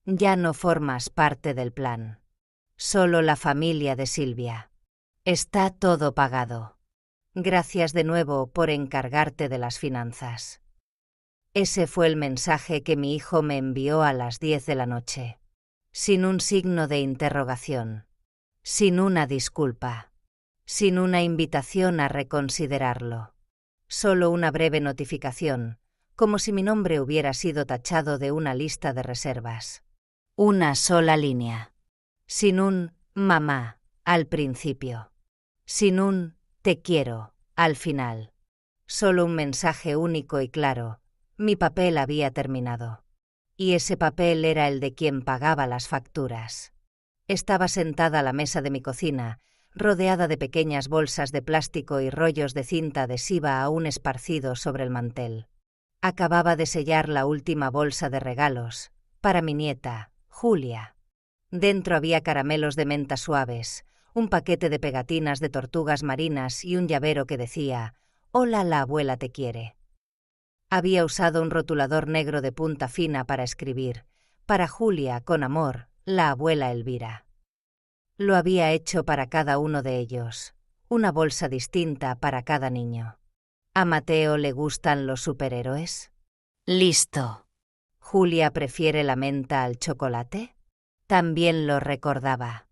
Ya no formas parte del plan. Solo la familia de Silvia. Está todo pagado. Gracias de nuevo por encargarte de las finanzas. Ese fue el mensaje que mi hijo me envió a las 10 de la noche. Sin un signo de interrogación. Sin una disculpa. Sin una invitación a reconsiderarlo. Solo una breve notificación, como si mi nombre hubiera sido tachado de una lista de reservas. Una sola línea. Sin un «mamá» al principio. Sin un «te quiero» al final. Solo un mensaje único y claro. Mi papel había terminado. Y ese papel era el de quien pagaba las facturas. Estaba sentada a la mesa de mi cocina, rodeada de pequeñas bolsas de plástico y rollos de cinta adhesiva aún esparcidos sobre el mantel. Acababa de sellar la última bolsa de regalos, para mi nieta, Julia. Dentro había caramelos de menta suaves, un paquete de pegatinas de tortugas marinas y un llavero que decía «Hola, la abuela te quiere». Había usado un rotulador negro de punta fina para escribir «Para Julia, con amor, la abuela Elvira». Lo había hecho para cada uno de ellos, una bolsa distinta para cada niño. ¿A Mateo le gustan los superhéroes? Listo. ¿Julia prefiere la menta al chocolate? También lo recordaba.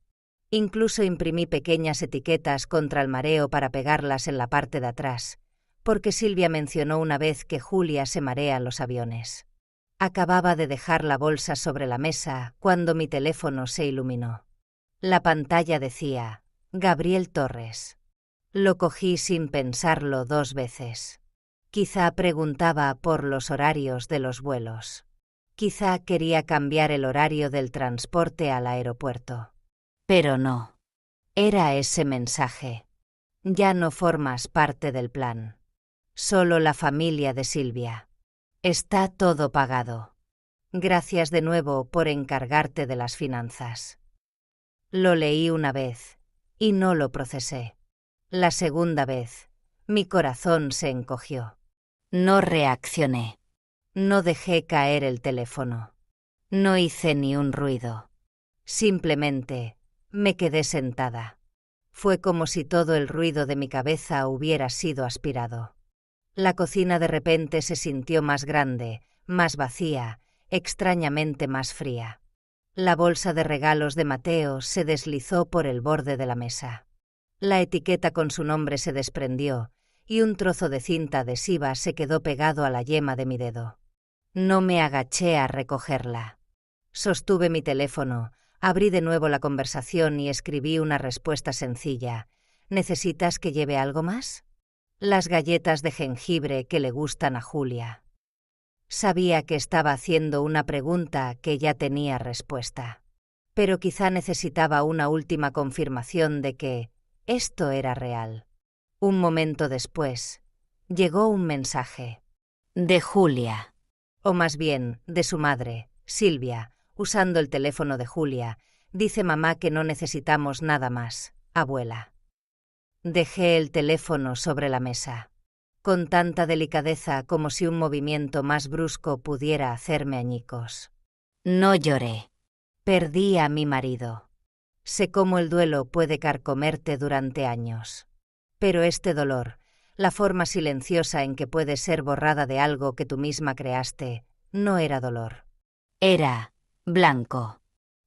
Incluso imprimí pequeñas etiquetas contra el mareo para pegarlas en la parte de atrás, porque Silvia mencionó una vez que Julia se marea en los aviones. Acababa de dejar la bolsa sobre la mesa cuando mi teléfono se iluminó. La pantalla decía «Gabriel Torres». Lo cogí sin pensarlo 2 veces. Quizá preguntaba por los horarios de los vuelos. Quizá quería cambiar el horario del transporte al aeropuerto. Pero no. Era ese mensaje. Ya no formas parte del plan. Solo la familia de Silvia. Está todo pagado. Gracias de nuevo por encargarte de las finanzas. Lo leí una vez y no lo procesé. La segunda vez, mi corazón se encogió. No reaccioné. No dejé caer el teléfono. No hice ni un ruido. Simplemente me quedé sentada. Fue como si todo el ruido de mi cabeza hubiera sido aspirado. La cocina de repente se sintió más grande, más vacía, extrañamente más fría. La bolsa de regalos de Mateo se deslizó por el borde de la mesa. La etiqueta con su nombre se desprendió y un trozo de cinta adhesiva se quedó pegado a la yema de mi dedo. No me agaché a recogerla. Sostuve mi teléfono, abrí de nuevo la conversación y escribí una respuesta sencilla. ¿Necesitas que lleve algo más? Las galletas de jengibre que le gustan a Julia. Sabía que estaba haciendo una pregunta que ya tenía respuesta. Pero quizá necesitaba una última confirmación de que esto era real. Un momento después, llegó un mensaje. De Julia. O más bien, de su madre, Silvia, usando el teléfono de Julia. Dice mamá que no necesitamos nada más, abuela. Dejé el teléfono sobre la mesa, con tanta delicadeza como si un movimiento más brusco pudiera hacerme añicos. No lloré. Perdí a mi marido. Sé cómo el duelo puede carcomerte durante años. Pero este dolor, la forma silenciosa en que puede ser borrada de algo que tú misma creaste, no era dolor. Era blanco.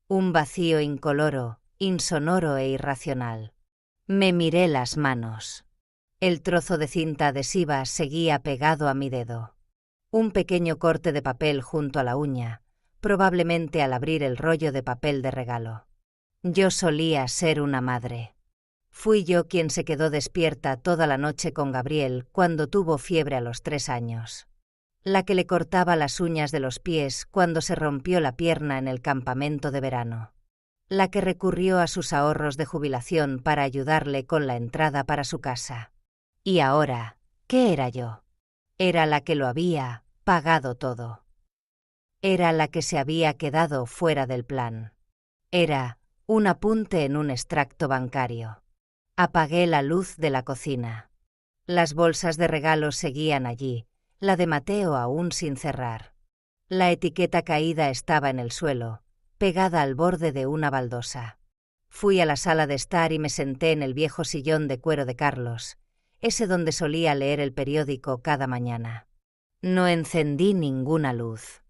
Un vacío incoloro, insonoro e irracional. Me miré las manos. El trozo de cinta adhesiva seguía pegado a mi dedo. Un pequeño corte de papel junto a la uña, probablemente al abrir el rollo de papel de regalo. Yo solía ser una madre. Fui yo quien se quedó despierta toda la noche con Gabriel cuando tuvo fiebre a los 3 años. La que le cortaba las uñas de los pies cuando se rompió la pierna en el campamento de verano. La que recurrió a sus ahorros de jubilación para ayudarle con la entrada para su casa. Y ahora, ¿qué era yo? Era la que lo había pagado todo. Era la que se había quedado fuera del plan. Era un apunte en un extracto bancario. Apagué la luz de la cocina. Las bolsas de regalos seguían allí, la de Mateo aún sin cerrar. La etiqueta caída estaba en el suelo, pegada al borde de una baldosa. Fui a la sala de estar y me senté en el viejo sillón de cuero de Carlos, ese donde solía leer el periódico cada mañana. No encendí ninguna luz.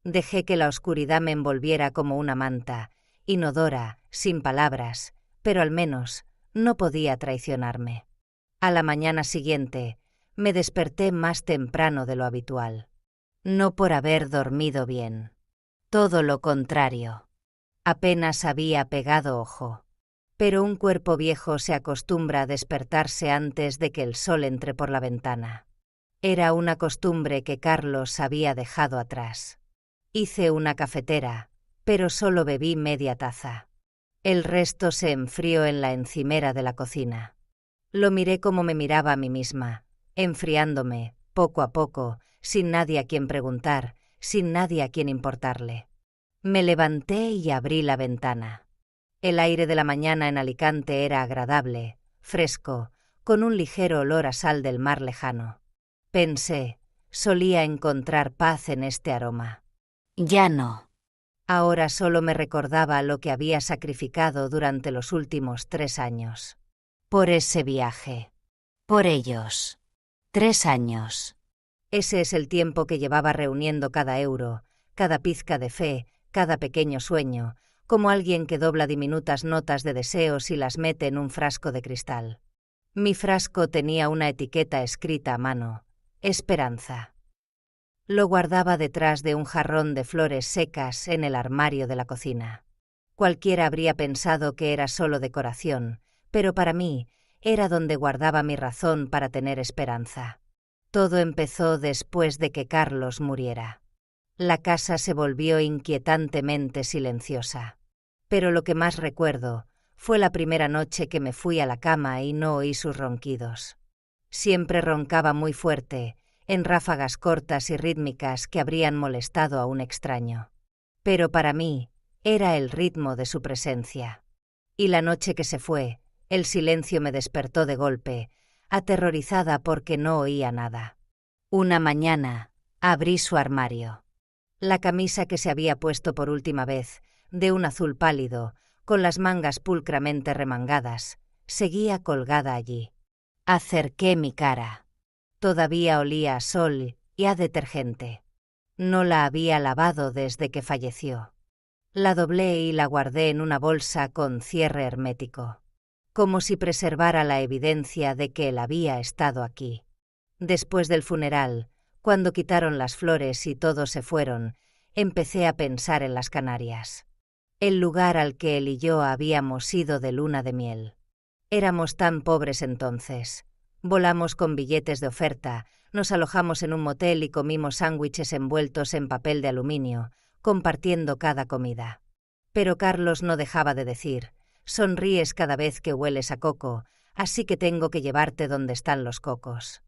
Dejé que la oscuridad me envolviera como una manta, inodora, sin palabras, pero al menos no podía traicionarme. A la mañana siguiente me desperté más temprano de lo habitual. No por haber dormido bien. Todo lo contrario. Apenas había pegado ojo. Pero un cuerpo viejo se acostumbra a despertarse antes de que el sol entre por la ventana. Era una costumbre que Carlos había dejado atrás. Hice una cafetera, pero solo bebí media taza. El resto se enfrió en la encimera de la cocina. Lo miré como me miraba a mí misma, enfriándome, poco a poco, sin nadie a quien preguntar, sin nadie a quien importarle. Me levanté y abrí la ventana. El aire de la mañana en Alicante era agradable, fresco, con un ligero olor a sal del mar lejano. Pensé, solía encontrar paz en este aroma. Ya no. Ahora solo me recordaba lo que había sacrificado durante los últimos 3 años. Por ese viaje. Por ellos. 3 años. Ese es el tiempo que llevaba reuniendo cada euro, cada pizca de fe, cada pequeño sueño, como alguien que dobla diminutas notas de deseos y las mete en un frasco de cristal. Mi frasco tenía una etiqueta escrita a mano: Esperanza. Lo guardaba detrás de un jarrón de flores secas en el armario de la cocina. Cualquiera habría pensado que era solo decoración, pero para mí era donde guardaba mi razón para tener esperanza. Todo empezó después de que Carlos muriera. La casa se volvió inquietantemente silenciosa. Pero lo que más recuerdo fue la primera noche que me fui a la cama y no oí sus ronquidos. Siempre roncaba muy fuerte, en ráfagas cortas y rítmicas que habrían molestado a un extraño. Pero para mí era el ritmo de su presencia. Y la noche que se fue, el silencio me despertó de golpe, aterrorizada porque no oía nada. Una mañana abrí su armario. La camisa que se había puesto por última vez, de un azul pálido, con las mangas pulcramente remangadas, seguía colgada allí. Acerqué mi cara. Todavía olía a sol y a detergente. No la había lavado desde que falleció. La doblé y la guardé en una bolsa con cierre hermético, como si preservara la evidencia de que él había estado aquí. Después del funeral, cuando quitaron las flores y todos se fueron, empecé a pensar en las Canarias. El lugar al que él y yo habíamos ido de luna de miel. Éramos tan pobres entonces. Volamos con billetes de oferta, nos alojamos en un motel y comimos sándwiches envueltos en papel de aluminio, compartiendo cada comida. Pero Carlos no dejaba de decir: sonríes cada vez que hueles a coco, así que tengo que llevarte donde están los cocos.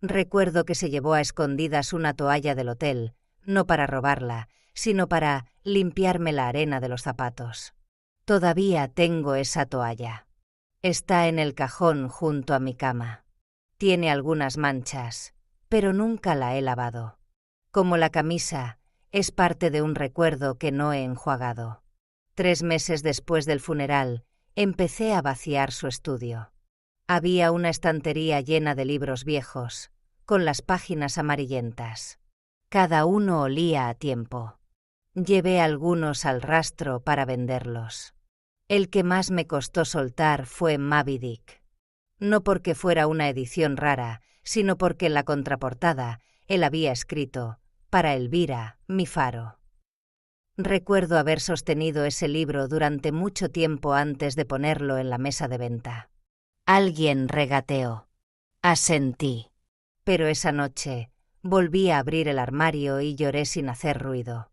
Recuerdo que se llevó a escondidas una toalla del hotel, no para robarla, sino para limpiarme la arena de los zapatos. Todavía tengo esa toalla. Está en el cajón junto a mi cama. Tiene algunas manchas, pero nunca la he lavado. Como la camisa, es parte de un recuerdo que no he enjuagado. 3 meses después del funeral, empecé a vaciar su estudio. Había una estantería llena de libros viejos, con las páginas amarillentas. Cada uno olía a tiempo. Llevé algunos al rastro para venderlos. El que más me costó soltar fue Moby Dick. No porque fuera una edición rara, sino porque en la contraportada él había escrito: para Elvira, mi faro. Recuerdo haber sostenido ese libro durante mucho tiempo antes de ponerlo en la mesa de venta. Alguien regateó. Asentí. Pero esa noche volví a abrir el armario y lloré sin hacer ruido.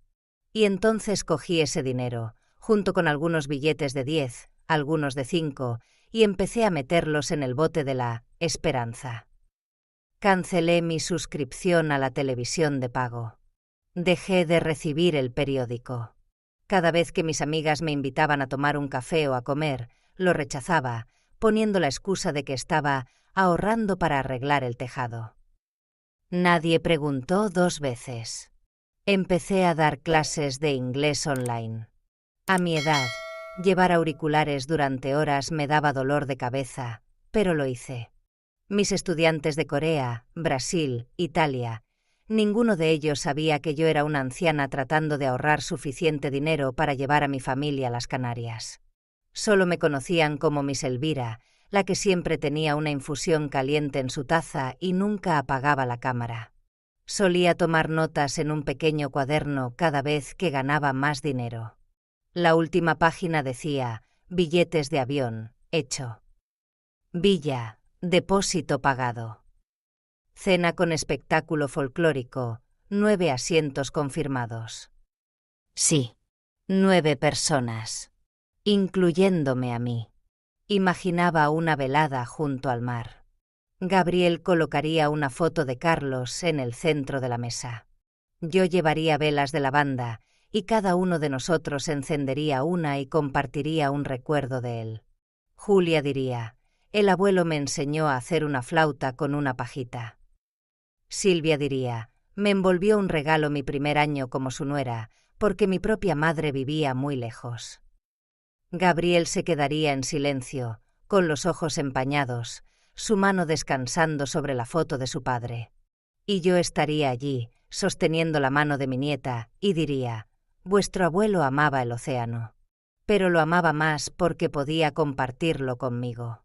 Y entonces cogí ese dinero, junto con algunos billetes de 10, algunos de 5, y empecé a meterlos en el bote de la esperanza. Cancelé mi suscripción a la televisión de pago. Dejé de recibir el periódico. Cada vez que mis amigas me invitaban a tomar un café o a comer, lo rechazaba, poniendo la excusa de que estaba ahorrando para arreglar el tejado. Nadie preguntó 2 veces. Empecé a dar clases de inglés online. A mi edad, llevar auriculares durante horas me daba dolor de cabeza, pero lo hice. Mis estudiantes de Corea, Brasil, Italia, ninguno de ellos sabía que yo era una anciana tratando de ahorrar suficiente dinero para llevar a mi familia a las Canarias. Solo me conocían como Miss Elvira, la que siempre tenía una infusión caliente en su taza y nunca apagaba la cámara. Solía tomar notas en un pequeño cuaderno cada vez que ganaba más dinero. La última página decía: billetes de avión, hecho. Villa, depósito pagado. Cena con espectáculo folclórico, 9 asientos confirmados. Sí, 9 personas, incluyéndome a mí. Imaginaba una velada junto al mar. Gabriel colocaría una foto de Carlos en el centro de la mesa. Yo llevaría velas de lavanda y cada uno de nosotros encendería una y compartiría un recuerdo de él. Julia diría: el abuelo me enseñó a hacer una flauta con una pajita. Silvia diría: me envolvió un regalo mi primer año como su nuera, porque mi propia madre vivía muy lejos. Gabriel se quedaría en silencio, con los ojos empañados, su mano descansando sobre la foto de su padre. Y yo estaría allí, sosteniendo la mano de mi nieta, y diría: vuestro abuelo amaba el océano. Pero lo amaba más porque podía compartirlo conmigo.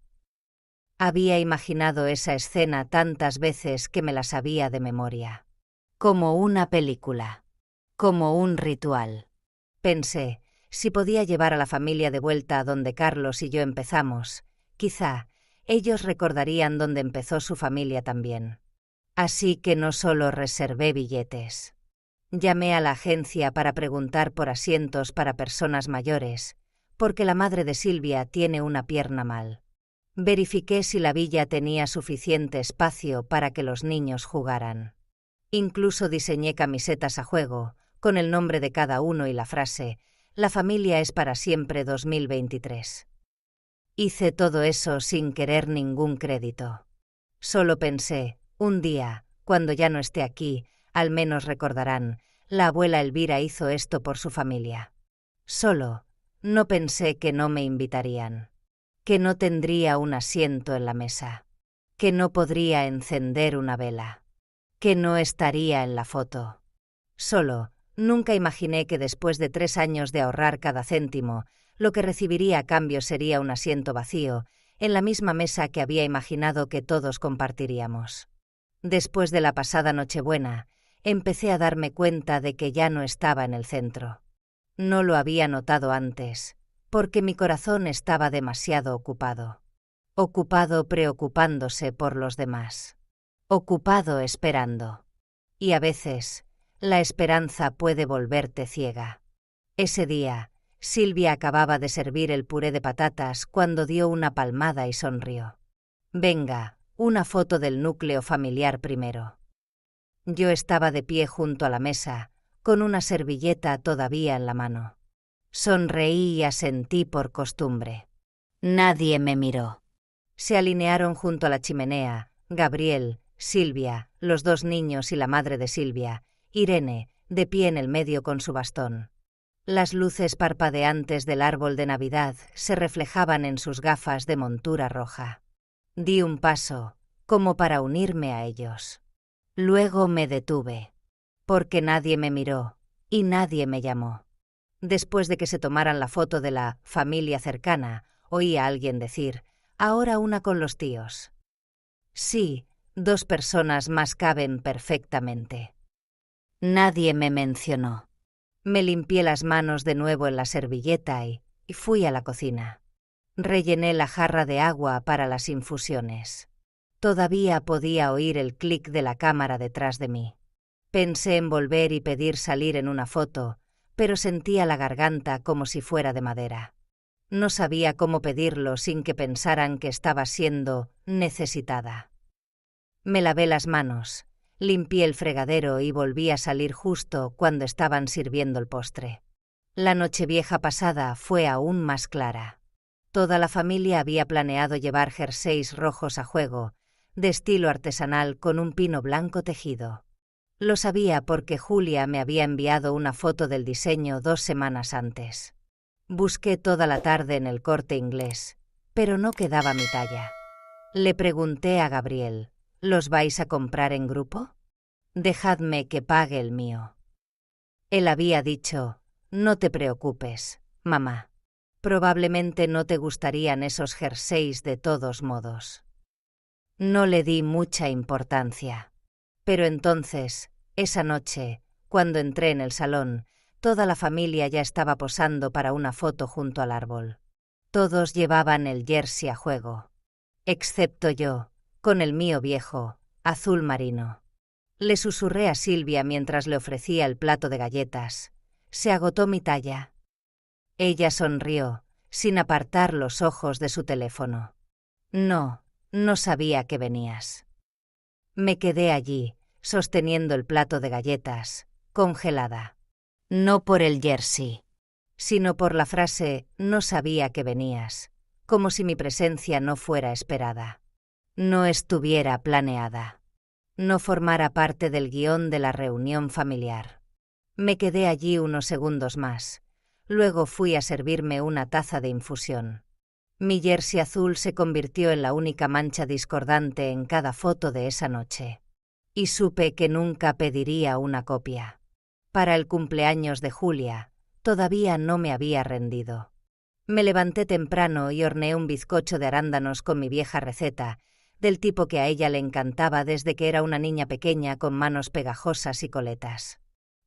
Había imaginado esa escena tantas veces que me la sabía de memoria. Como una película. Como un ritual. Pensé, si podía llevar a la familia de vuelta a donde Carlos y yo empezamos, quizá ellos recordarían dónde empezó su familia también. Así que no solo reservé billetes. Llamé a la agencia para preguntar por asientos para personas mayores, porque la madre de Silvia tiene una pierna mal. Verifiqué si la villa tenía suficiente espacio para que los niños jugaran. Incluso diseñé camisetas a juego, con el nombre de cada uno y la frase: la familia es para siempre 2023. Hice todo eso sin querer ningún crédito. Solo pensé: un día, cuando ya no esté aquí, al menos recordarán, la abuela Elvira hizo esto por su familia. Solo, no pensé que no me invitarían. Que no tendría un asiento en la mesa. Que no podría encender una vela. Que no estaría en la foto. Solo, nunca imaginé que después de 3 años de ahorrar cada céntimo, lo que recibiría a cambio sería un asiento vacío, en la misma mesa que había imaginado que todos compartiríamos. Después de la pasada Nochebuena, empecé a darme cuenta de que ya no estaba en el centro. No lo había notado antes, porque mi corazón estaba demasiado ocupado. Ocupado preocupándose por los demás. Ocupado esperando. Y a veces, la esperanza puede volverte ciega. Ese día, Silvia acababa de servir el puré de patatas cuando dio una palmada y sonrió. Venga, una foto del núcleo familiar primero. Yo estaba de pie junto a la mesa, con una servilleta todavía en la mano. Sonreí y asentí por costumbre. Nadie me miró. Se alinearon junto a la chimenea, Gabriel, Silvia, los 2 niños y la madre de Silvia, Irene, de pie en el medio con su bastón. Las luces parpadeantes del árbol de Navidad se reflejaban en sus gafas de montura roja. Di un paso, como para unirme a ellos. Luego me detuve, porque nadie me miró y nadie me llamó. Después de que se tomaran la foto de la familia cercana, oí a alguien decir: ahora una con los tíos. Sí, 2 personas más caben perfectamente. Nadie me mencionó. Me limpié las manos de nuevo en la servilleta y fui a la cocina. Rellené la jarra de agua para las infusiones. Todavía podía oír el clic de la cámara detrás de mí. Pensé en volver y pedir salir en una foto, pero sentía la garganta como si fuera de madera. No sabía cómo pedirlo sin que pensaran que estaba siendo necesitada. Me lavé las manos, limpié el fregadero y volví a salir justo cuando estaban sirviendo el postre. La Nochevieja pasada fue aún más clara. Toda la familia había planeado llevar jerseys rojos a juego, de estilo artesanal con un pino blanco tejido. Lo sabía porque Julia me había enviado una foto del diseño 2 semanas antes. Busqué toda la tarde en el Corte Inglés, pero no quedaba mi talla. Le pregunté a Gabriel, ¿los vais a comprar en grupo? Dejadme que pague el mío. Él había dicho, no te preocupes, mamá. Probablemente no te gustarían esos jerseys de todos modos. No le di mucha importancia. Pero entonces, esa noche, cuando entré en el salón, toda la familia ya estaba posando para una foto junto al árbol. Todos llevaban el jersey a juego. Excepto yo, con el mío viejo, azul marino. Le susurré a Silvia mientras le ofrecía el plato de galletas. Se agotó mi talla. Ella sonrió, sin apartar los ojos de su teléfono. No, no sabía que venías. Me quedé allí, sosteniendo el plato de galletas, congelada. No por el jersey, sino por la frase «no sabía que venías», como si mi presencia no fuera esperada. No estuviera planeada. No formara parte del guión de la reunión familiar. Me quedé allí unos segundos más. Luego fui a servirme una taza de infusión. Mi jersey azul se convirtió en la única mancha discordante en cada foto de esa noche. Y supe que nunca pediría una copia. Para el cumpleaños de Julia, todavía no me había rendido. Me levanté temprano y horneé un bizcocho de arándanos con mi vieja receta, del tipo que a ella le encantaba desde que era una niña pequeña con manos pegajosas y coletas.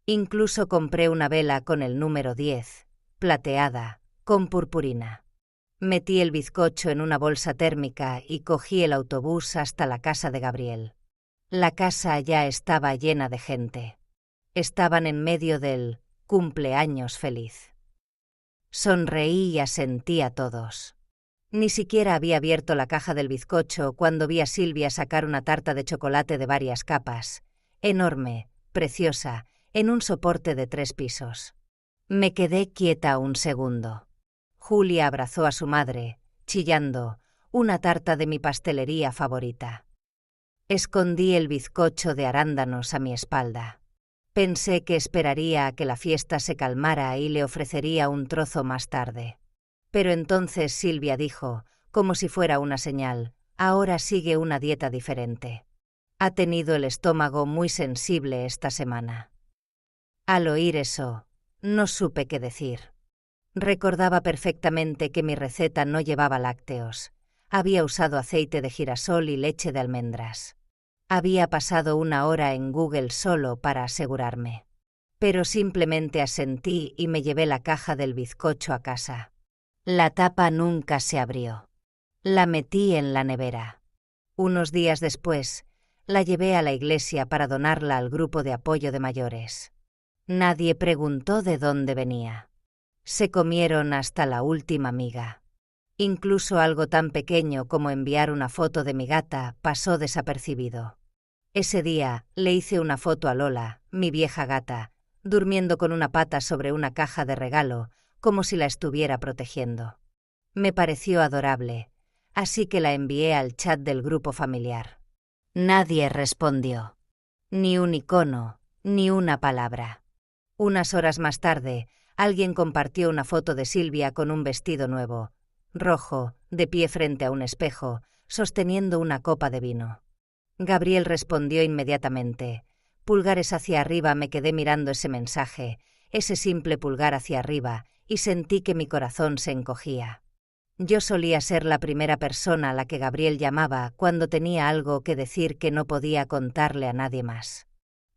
Incluso compré una vela con el número 10, plateada, con purpurina. Metí el bizcocho en una bolsa térmica y cogí el autobús hasta la casa de Gabriel. La casa ya estaba llena de gente. Estaban en medio del cumpleaños feliz. Sonreí y asentí a todos. Ni siquiera había abierto la caja del bizcocho cuando vi a Silvia sacar una tarta de chocolate de varias capas, enorme, preciosa, en un soporte de 3 pisos. Me quedé quieta un segundo. Julia abrazó a su madre, chillando, una tarta de mi pastelería favorita. Escondí el bizcocho de arándanos a mi espalda. Pensé que esperaría a que la fiesta se calmara y le ofrecería un trozo más tarde. Pero entonces Silvia dijo, como si fuera una señal, ahora sigue una dieta diferente. Ha tenido el estómago muy sensible esta semana. Al oír eso, no supe qué decir. Recordaba perfectamente que mi receta no llevaba lácteos. Había usado aceite de girasol y leche de almendras. Había pasado 1 hora en Google solo para asegurarme. Pero simplemente asentí y me llevé la caja del bizcocho a casa. La tapa nunca se abrió. La metí en la nevera. Unos días después, la llevé a la iglesia para donarla al grupo de apoyo de mayores. Nadie preguntó de dónde venía. Se comieron hasta la última miga. Incluso algo tan pequeño como enviar una foto de mi gata pasó desapercibido. Ese día le hice una foto a Lola, mi vieja gata, durmiendo con una pata sobre una caja de regalo, como si la estuviera protegiendo. Me pareció adorable, así que la envié al chat del grupo familiar. Nadie respondió. Ni un icono, ni una palabra. Unas horas más tarde, alguien compartió una foto de Silvia con un vestido nuevo, rojo, de pie frente a un espejo, sosteniendo una copa de vino. Gabriel respondió inmediatamente. Pulgares hacia arriba. Me quedé mirando ese mensaje, ese simple pulgar hacia arriba, y sentí que mi corazón se encogía. Yo solía ser la primera persona a la que Gabriel llamaba cuando tenía algo que decir que no podía contarle a nadie más.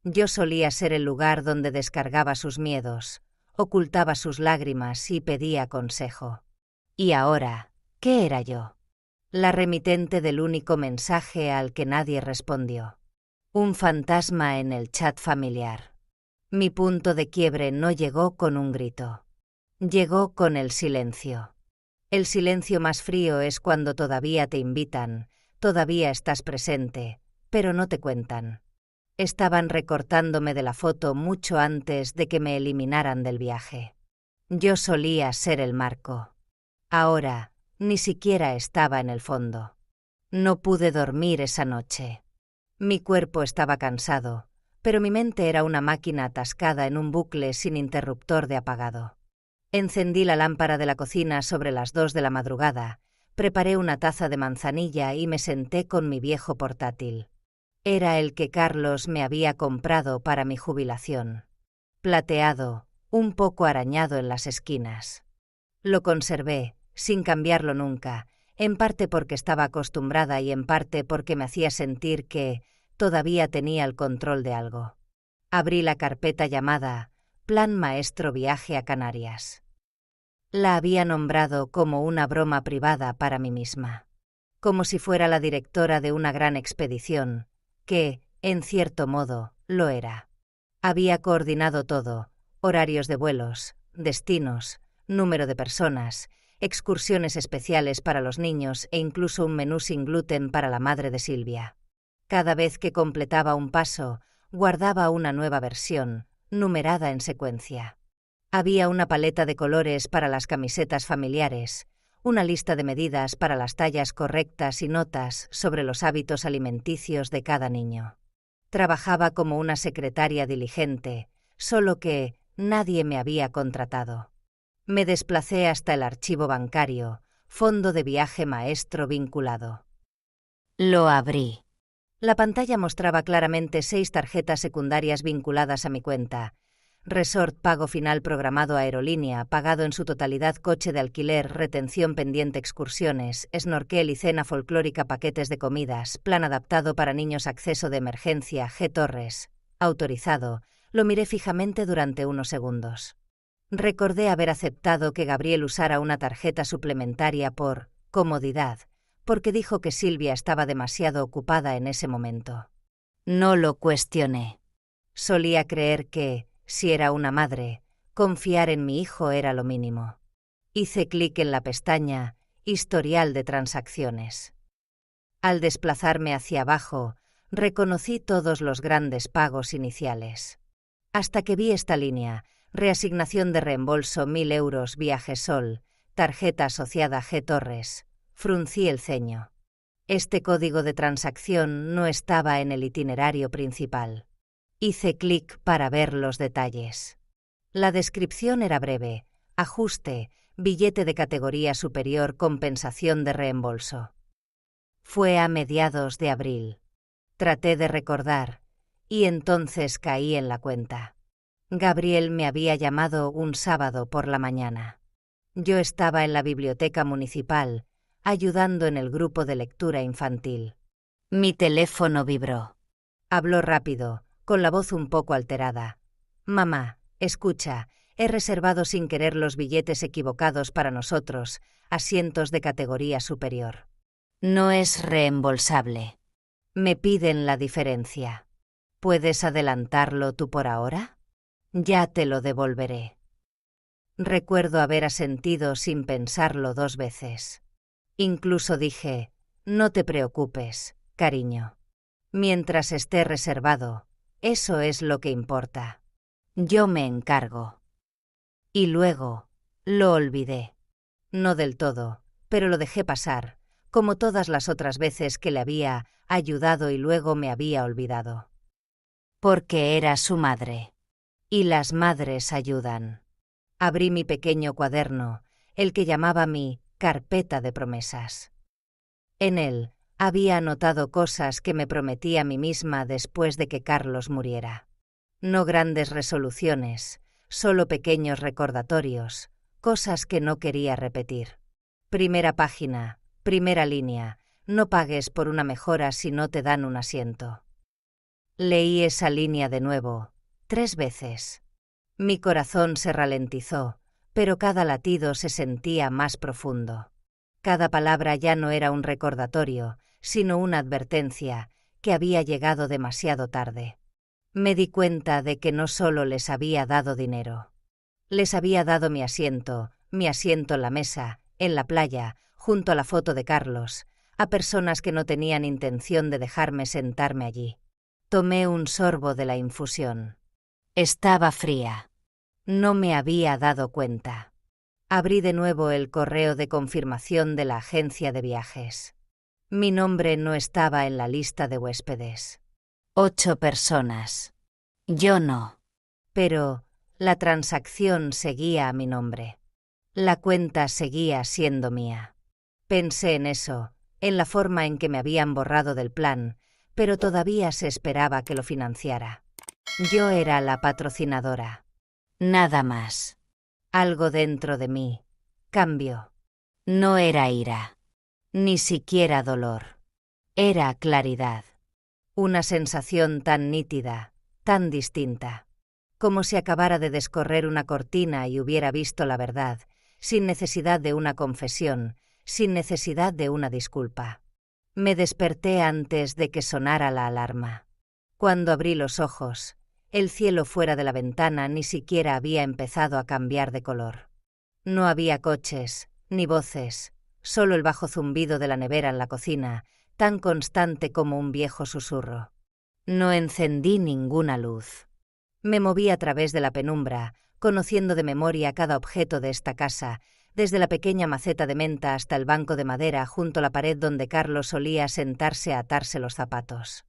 Yo solía ser el lugar donde descargaba sus miedos, ocultaba sus lágrimas y pedía consejo. Y ahora, ¿qué era yo? La remitente del único mensaje al que nadie respondió. Un fantasma en el chat familiar. Mi punto de quiebre no llegó con un grito. Llegó con el silencio. El silencio más frío es cuando todavía te invitan, todavía estás presente, pero no te cuentan. Estaban recortándome de la foto mucho antes de que me eliminaran del viaje. Yo solía ser el marco. Ahora, ni siquiera estaba en el fondo. No pude dormir esa noche. Mi cuerpo estaba cansado, pero mi mente era una máquina atascada en un bucle sin interruptor de apagado. Encendí la lámpara de la cocina sobre las 2 de la madrugada, preparé una taza de manzanilla y me senté con mi viejo portátil. Era el que Carlos me había comprado para mi jubilación. Plateado, un poco arañado en las esquinas. Lo conservé, sin cambiarlo nunca, en parte porque estaba acostumbrada y en parte porque me hacía sentir que todavía tenía el control de algo. Abrí la carpeta llamada Plan Maestro Viaje a Canarias. La había nombrado como una broma privada para mí misma, como si fuera la directora de una gran expedición, que, en cierto modo, lo era. Había coordinado todo, horarios de vuelos, destinos, número de personas, excursiones especiales para los niños e incluso un menú sin gluten para la madre de Silvia. Cada vez que completaba un paso, guardaba una nueva versión, numerada en secuencia. Había una paleta de colores para las camisetas familiares, una lista de medidas para las tallas correctas y notas sobre los hábitos alimenticios de cada niño. Trabajaba como una secretaria diligente, solo que nadie me había contratado. Me desplacé hasta el archivo bancario, fondo de viaje maestro vinculado. Lo abrí. La pantalla mostraba claramente 6 tarjetas secundarias vinculadas a mi cuenta. Resort pago final programado aerolínea, pagado en su totalidad coche de alquiler, retención pendiente excursiones, snorkel y cena folclórica paquetes de comidas, plan adaptado para niños acceso de emergencia, G. Torres. Autorizado. Lo miré fijamente durante unos segundos. Recordé haber aceptado que Gabriel usara una tarjeta suplementaria por comodidad, porque dijo que Silvia estaba demasiado ocupada en ese momento. No lo cuestioné. Solía creer que, si era una madre, confiar en mi hijo era lo mínimo. Hice clic en la pestaña Historial de transacciones. Al desplazarme hacia abajo, reconocí todos los grandes pagos iniciales. Hasta que vi esta línea, reasignación de reembolso 1.000 euros Viaje Sol, tarjeta asociada G. Torres, fruncí el ceño. Este código de transacción no estaba en el itinerario principal. Hice clic para ver los detalles. La descripción era breve: ajuste, billete de categoría superior, compensación de reembolso. Fue a mediados de abril. Traté de recordar, y entonces caí en la cuenta. Gabriel me había llamado un sábado por la mañana. Yo estaba en la biblioteca municipal, ayudando en el grupo de lectura infantil. Mi teléfono vibró. Habló rápido, con la voz un poco alterada. Mamá, escucha, he reservado sin querer los billetes equivocados para nosotros, asientos de categoría superior. No es reembolsable. Me piden la diferencia. ¿Puedes adelantarlo tú por ahora? Ya te lo devolveré. Recuerdo haber asentido sin pensarlo 2 veces. Incluso dije, no te preocupes, cariño. Mientras esté reservado, eso es lo que importa. Yo me encargo. Y luego, lo olvidé. No del todo, pero lo dejé pasar, como todas las otras veces que le había ayudado y luego me había olvidado. Porque era su madre. Y las madres ayudan. Abrí mi pequeño cuaderno, el que llamaba mi carpeta de promesas. En él había anotado cosas que me prometí a mí misma después de que Carlos muriera. No grandes resoluciones, solo pequeños recordatorios, cosas que no quería repetir. Primera página, primera línea, no pagues por una mejora si no te dan un asiento. Leí esa línea de nuevo, 3 veces. Mi corazón se ralentizó, pero cada latido se sentía más profundo. Cada palabra ya no era un recordatorio, sino una advertencia, que había llegado demasiado tarde. Me di cuenta de que no solo les había dado dinero. Les había dado mi asiento en la mesa, en la playa, junto a la foto de Carlos, a personas que no tenían intención de dejarme sentarme allí. Tomé un sorbo de la infusión. Estaba fría. No me había dado cuenta. Abrí de nuevo el correo de confirmación de la agencia de viajes. Mi nombre no estaba en la lista de huéspedes. 8 personas. Yo no. Pero la transacción seguía a mi nombre. La cuenta seguía siendo mía. Pensé en eso, en la forma en que me habían borrado del plan, pero todavía se esperaba que lo financiara. Yo era la patrocinadora. Nada más. Algo dentro de mí cambió. No era ira, ni siquiera dolor. Era claridad. Una sensación tan nítida, tan distinta. Como si acabara de descorrer una cortina y hubiera visto la verdad, sin necesidad de una confesión, sin necesidad de una disculpa. Me desperté antes de que sonara la alarma. Cuando abrí los ojos, el cielo fuera de la ventana ni siquiera había empezado a cambiar de color. No había coches, ni voces, solo el bajo zumbido de la nevera en la cocina, tan constante como un viejo susurro. No encendí ninguna luz. Me moví a través de la penumbra, conociendo de memoria cada objeto de esta casa, desde la pequeña maceta de menta hasta el banco de madera junto a la pared donde Carlos solía sentarse a atarse los zapatos.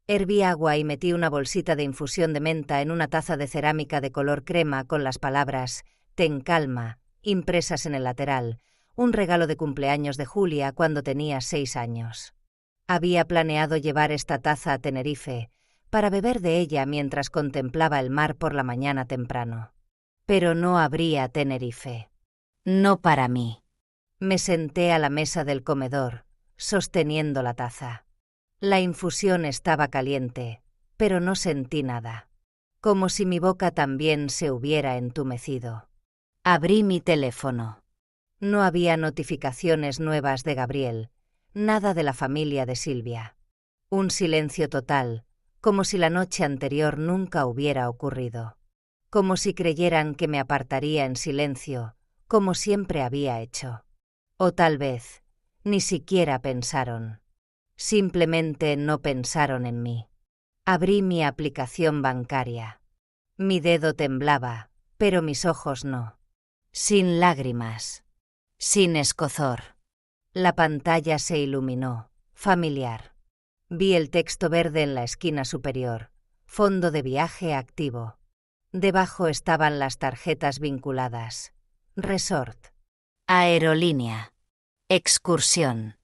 Herví agua y metí una bolsita de infusión de menta en una taza de cerámica de color crema con las palabras «Ten calma» impresas en el lateral, un regalo de cumpleaños de Julia cuando tenía 6 años. Había planeado llevar esta taza a Tenerife, para beber de ella mientras contemplaba el mar por la mañana temprano. Pero no habría Tenerife. No para mí. Me senté a la mesa del comedor, sosteniendo la taza. La infusión estaba caliente, pero no sentí nada. Como si mi boca también se hubiera entumecido. Abrí mi teléfono. No había notificaciones nuevas de Gabriel, nada de la familia de Silvia. Un silencio total, como si la noche anterior nunca hubiera ocurrido. Como si creyeran que me apartaría en silencio, como siempre había hecho. O tal vez, ni siquiera pensaron. Simplemente no pensaron en mí. Abrí mi aplicación bancaria. Mi dedo temblaba, pero mis ojos no. Sin lágrimas. Sin escozor. La pantalla se iluminó, familiar. Vi el texto verde en la esquina superior. Fondo de viaje activo. Debajo estaban las tarjetas vinculadas. Resort. Aerolínea. Excursión.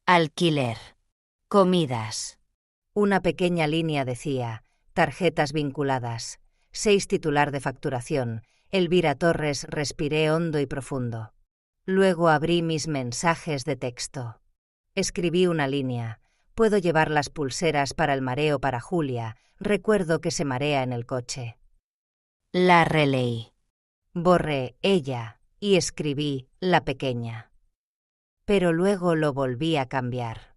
Alquiler. Comidas. Una pequeña línea decía, tarjetas vinculadas. 6 titular de facturación. Elvira Torres. Respiré hondo y profundo. Luego abrí mis mensajes de texto. Escribí una línea. Puedo llevar las pulseras para el mareo para Julia. Recuerdo que se marea en el coche. La releí. Borré ella y escribí la pequeña. Pero luego lo volví a cambiar.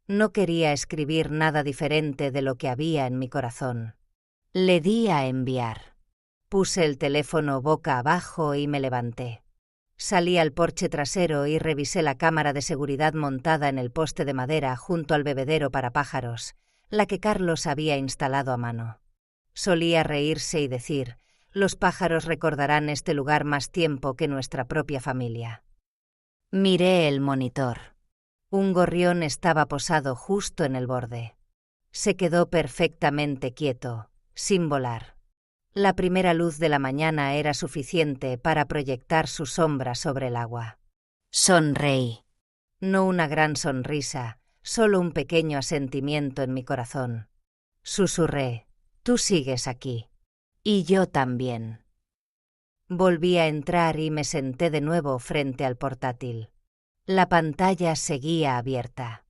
No quería escribir nada diferente de lo que había en mi corazón. Le di a enviar. Puse el teléfono boca abajo y me levanté. Salí al porche trasero y revisé la cámara de seguridad montada en el poste de madera junto al bebedero para pájaros, la que Carlos había instalado a mano. Solía reírse y decir, los pájaros recordarán este lugar más tiempo que nuestra propia familia. Miré el monitor. Un gorrión estaba posado justo en el borde. Se quedó perfectamente quieto, sin volar. La primera luz de la mañana era suficiente para proyectar su sombra sobre el agua. Sonreí. No una gran sonrisa, solo un pequeño asentimiento en mi corazón. Susurré, tú sigues aquí. Y yo también. Volví a entrar y me senté de nuevo frente al portátil. La pantalla seguía abierta.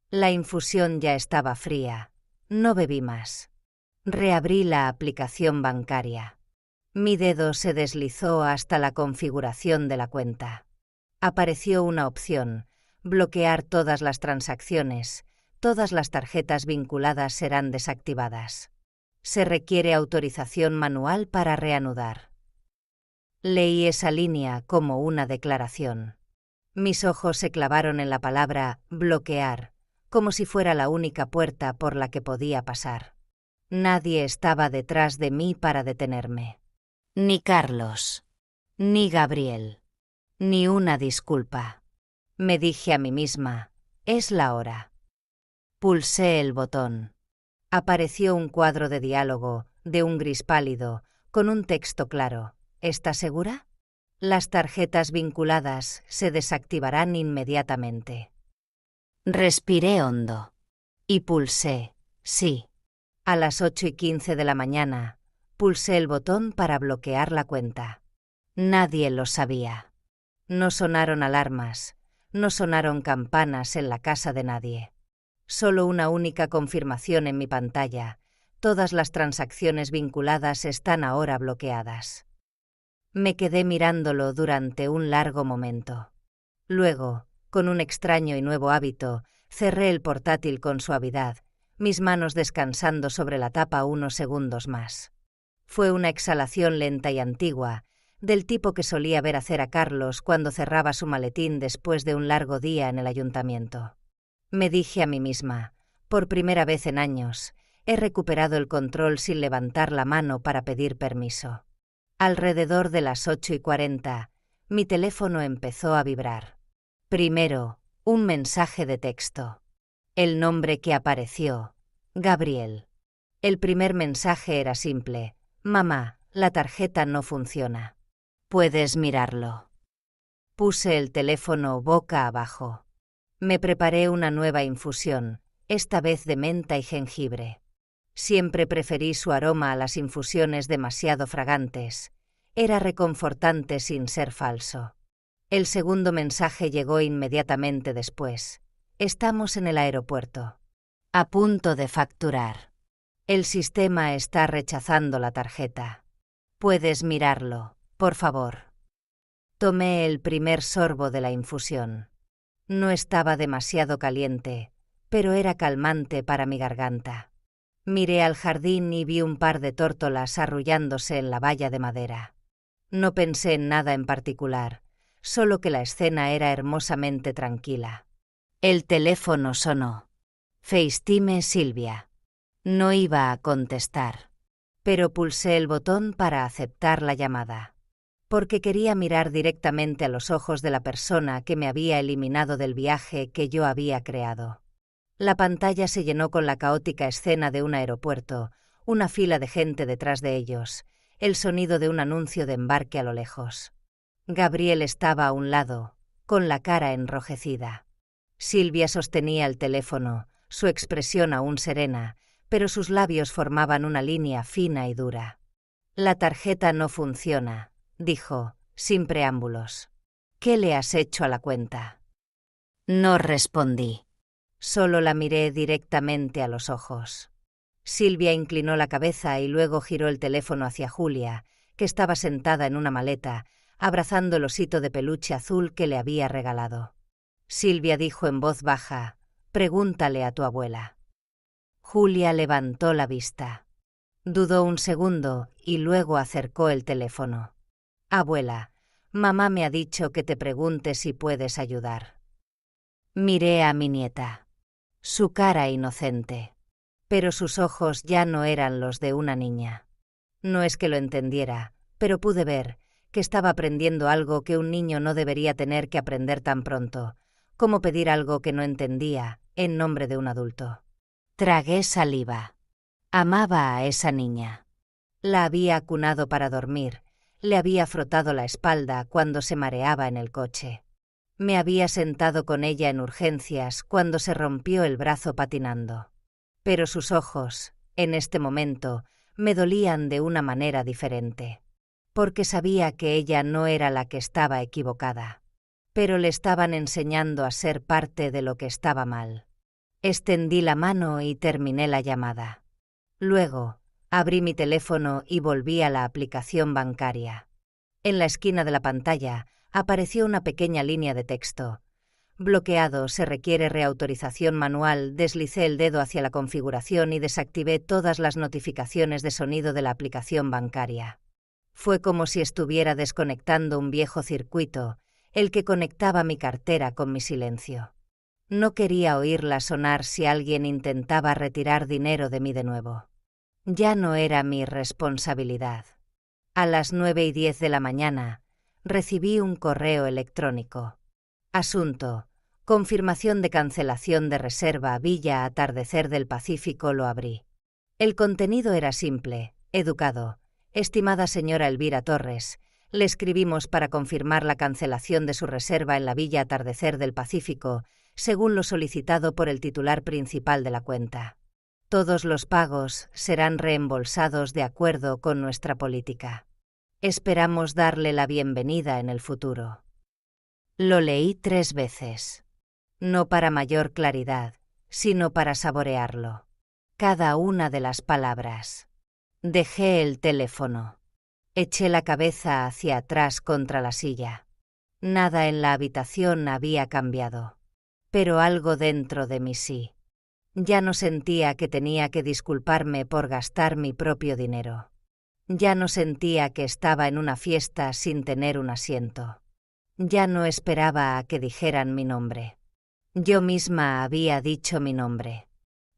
La infusión ya estaba fría. No bebí más. Reabrí la aplicación bancaria. Mi dedo se deslizó hasta la configuración de la cuenta. Apareció una opción, bloquear todas las transacciones, todas las tarjetas vinculadas serán desactivadas. Se requiere autorización manual para reanudar. Leí esa línea como una declaración. Mis ojos se clavaron en la palabra bloquear, como si fuera la única puerta por la que podía pasar. Nadie estaba detrás de mí para detenerme. Ni Carlos, ni Gabriel, ni una disculpa. Me dije a mí misma, es la hora. Pulsé el botón. Apareció un cuadro de diálogo, de un gris pálido, con un texto claro. ¿Estás segura? Las tarjetas vinculadas se desactivarán inmediatamente. Respiré hondo y pulsé sí. A las 8:15 de la mañana, pulsé el botón para bloquear la cuenta. Nadie lo sabía. No sonaron alarmas, no sonaron campanas en la casa de nadie. Solo una única confirmación en mi pantalla. Todas las transacciones vinculadas están ahora bloqueadas. Me quedé mirándolo durante un largo momento. Luego, con un extraño y nuevo hábito, cerré el portátil con suavidad, mis manos descansando sobre la tapa unos segundos más. Fue una exhalación lenta y antigua, del tipo que solía ver hacer a Carlos cuando cerraba su maletín después de un largo día en el ayuntamiento. Me dije a mí misma, por primera vez en años, he recuperado el control sin levantar la mano para pedir permiso. Alrededor de las 8:40, mi teléfono empezó a vibrar. Primero, un mensaje de texto. El nombre que apareció, Gabriel. El primer mensaje era simple: mamá, la tarjeta no funciona. Puedes mirarlo. Puse el teléfono boca abajo. Me preparé una nueva infusión, esta vez de menta y jengibre. Siempre preferí su aroma a las infusiones demasiado fragantes. Era reconfortante sin ser falso. El segundo mensaje llegó inmediatamente después. Estamos en el aeropuerto. A punto de facturar. El sistema está rechazando la tarjeta. Puedes mirarlo, por favor. Tomé el primer sorbo de la infusión. No estaba demasiado caliente, pero era calmante para mi garganta. Miré al jardín y vi un par de tórtolas arrullándose en la valla de madera. No pensé en nada en particular, solo que la escena era hermosamente tranquila. El teléfono sonó. FaceTime Silvia. No iba a contestar, pero pulsé el botón para aceptar la llamada, porque quería mirar directamente a los ojos de la persona que me había eliminado del viaje que yo había creado. La pantalla se llenó con la caótica escena de un aeropuerto, una fila de gente detrás de ellos, el sonido de un anuncio de embarque a lo lejos. Gabriel estaba a un lado, con la cara enrojecida. Silvia sostenía el teléfono, su expresión aún serena, pero sus labios formaban una línea fina y dura. La tarjeta no funciona, dijo, sin preámbulos. ¿Qué le has hecho a la cuenta? No respondí. Solo la miré directamente a los ojos. Silvia inclinó la cabeza y luego giró el teléfono hacia Julia, que estaba sentada en una maleta, abrazando el osito de peluche azul que le había regalado. Silvia dijo en voz baja: «Pregúntale a tu abuela». Julia levantó la vista. Dudó un segundo y luego acercó el teléfono. «Abuela, mamá me ha dicho que te pregunte si puedes ayudar». Miré a mi nieta. Su cara inocente. Pero sus ojos ya no eran los de una niña. No es que lo entendiera, pero pude ver que estaba aprendiendo algo que un niño no debería tener que aprender tan pronto, como pedir algo que no entendía en nombre de un adulto. Tragué saliva. Amaba a esa niña. La había acunado para dormir, le había frotado la espalda cuando se mareaba en el coche. Me había sentado con ella en urgencias cuando se rompió el brazo patinando. Pero sus ojos, en este momento, me dolían de una manera diferente, porque sabía que ella no era la que estaba equivocada, pero le estaban enseñando a ser parte de lo que estaba mal. Extendí la mano y terminé la llamada. Luego, abrí mi teléfono y volví a la aplicación bancaria. En la esquina de la pantalla apareció una pequeña línea de texto. Bloqueado, se requiere reautorización manual. Deslicé el dedo hacia la configuración y desactivé todas las notificaciones de sonido de la aplicación bancaria. Fue como si estuviera desconectando un viejo circuito, el que conectaba mi cartera con mi silencio. No quería oírla sonar si alguien intentaba retirar dinero de mí de nuevo. Ya no era mi responsabilidad. A las 9:10 de la mañana, recibí un correo electrónico. Asunto: confirmación de cancelación de reserva Villa Atardecer del Pacífico. Lo abrí. El contenido era simple, educado. Estimada señora Elvira Torres, Le escribimos para confirmar la cancelación de su reserva en la Villa Atardecer del Pacífico, según lo solicitado por el titular principal de la cuenta. Todos los pagos serán reembolsados de acuerdo con nuestra política. Esperamos darle la bienvenida en el futuro. Lo leí 3 veces. No para mayor claridad, sino para saborearlo. Cada una de las palabras. Dejé el teléfono. Eché la cabeza hacia atrás contra la silla. Nada en la habitación había cambiado. Pero algo dentro de mí sí. Ya no sentía que tenía que disculparme por gastar mi propio dinero. Ya no sentía que estaba en una fiesta sin tener un asiento. Ya no esperaba a que dijeran mi nombre. Yo misma había dicho mi nombre.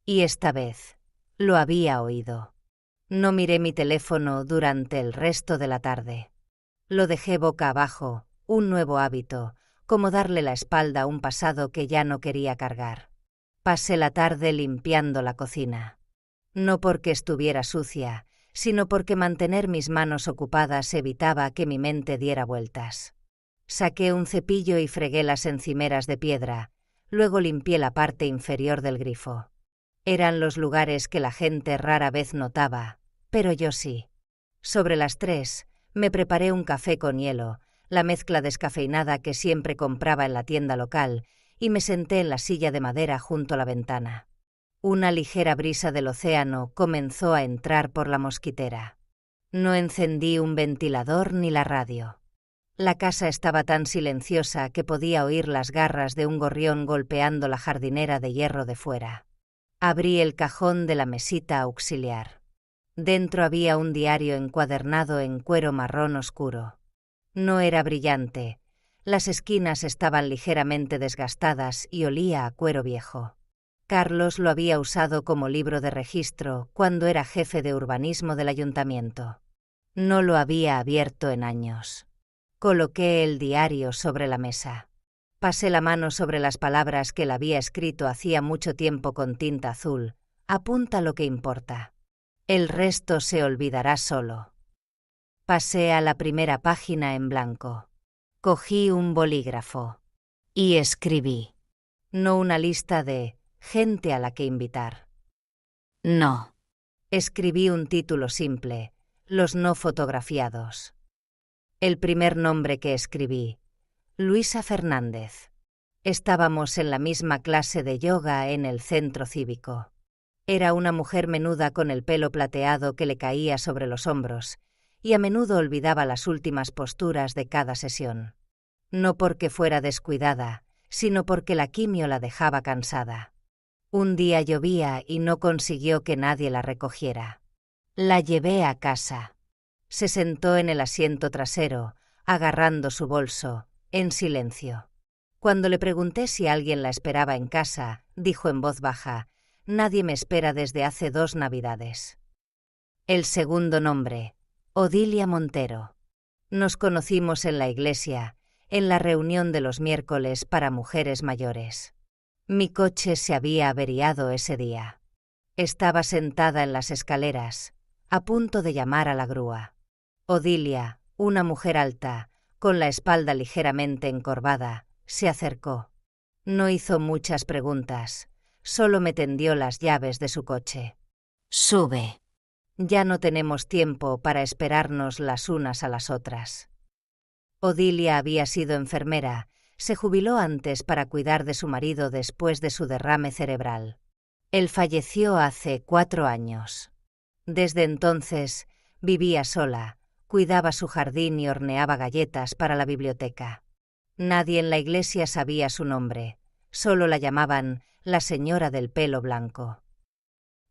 Y esta vez, lo había oído. No miré mi teléfono durante el resto de la tarde. Lo dejé boca abajo, un nuevo hábito, como darle la espalda a un pasado que ya no quería cargar. Pasé la tarde limpiando la cocina. No porque estuviera sucia, sino porque mantener mis manos ocupadas evitaba que mi mente diera vueltas. Saqué un cepillo y fregué las encimeras de piedra, luego limpié la parte inferior del grifo. Eran los lugares que la gente rara vez notaba, pero yo sí. Sobre las 3, me preparé un café con hielo, la mezcla descafeinada que siempre compraba en la tienda local, y me senté en la silla de madera junto a la ventana. Una ligera brisa del océano comenzó a entrar por la mosquitera. No encendí un ventilador ni la radio. La casa estaba tan silenciosa que podía oír las garras de un gorrión golpeando la jardinera de hierro de fuera. Abrí el cajón de la mesita auxiliar. Dentro había un diario encuadernado en cuero marrón oscuro. No era brillante. Las esquinas estaban ligeramente desgastadas y olía a cuero viejo. Carlos lo había usado como libro de registro cuando era jefe de urbanismo del ayuntamiento. No lo había abierto en años. Coloqué el diario sobre la mesa. Pasé la mano sobre las palabras que él había escrito hacía mucho tiempo con tinta azul. Apunta lo que importa. El resto se olvidará solo. Pasé a la primera página en blanco. Cogí un bolígrafo. Y escribí. No una lista de gente a la que invitar. No. Escribí un título simple, los no fotografiados. El primer nombre que escribí, Luisa Fernández. Estábamos en la misma clase de yoga en el centro cívico. Era una mujer menuda con el pelo plateado que le caía sobre los hombros, y a menudo olvidaba las últimas posturas de cada sesión. No porque fuera descuidada, sino porque la quimio la dejaba cansada. Un día llovía y no consiguió que nadie la recogiera. La llevé a casa. Se sentó en el asiento trasero, agarrando su bolso, en silencio. Cuando le pregunté si alguien la esperaba en casa, dijo en voz baja: «Nadie me espera desde hace 2 Navidades». El segundo nombre, Odilia Montero. Nos conocimos en la iglesia, en la reunión de los miércoles para mujeres mayores. Mi coche se había averiado ese día. Estaba sentada en las escaleras, a punto de llamar a la grúa. Odilia, una mujer alta, con la espalda ligeramente encorvada, se acercó. No hizo muchas preguntas, solo me tendió las llaves de su coche. «Sube. Ya no tenemos tiempo para esperarnos las unas a las otras». Odilia había sido enfermera, se jubiló antes para cuidar de su marido después de su derrame cerebral. Él falleció hace 4 años. Desde entonces vivía sola, cuidaba su jardín y horneaba galletas para la biblioteca. Nadie en la iglesia sabía su nombre, solo la llamaban la señora del pelo blanco.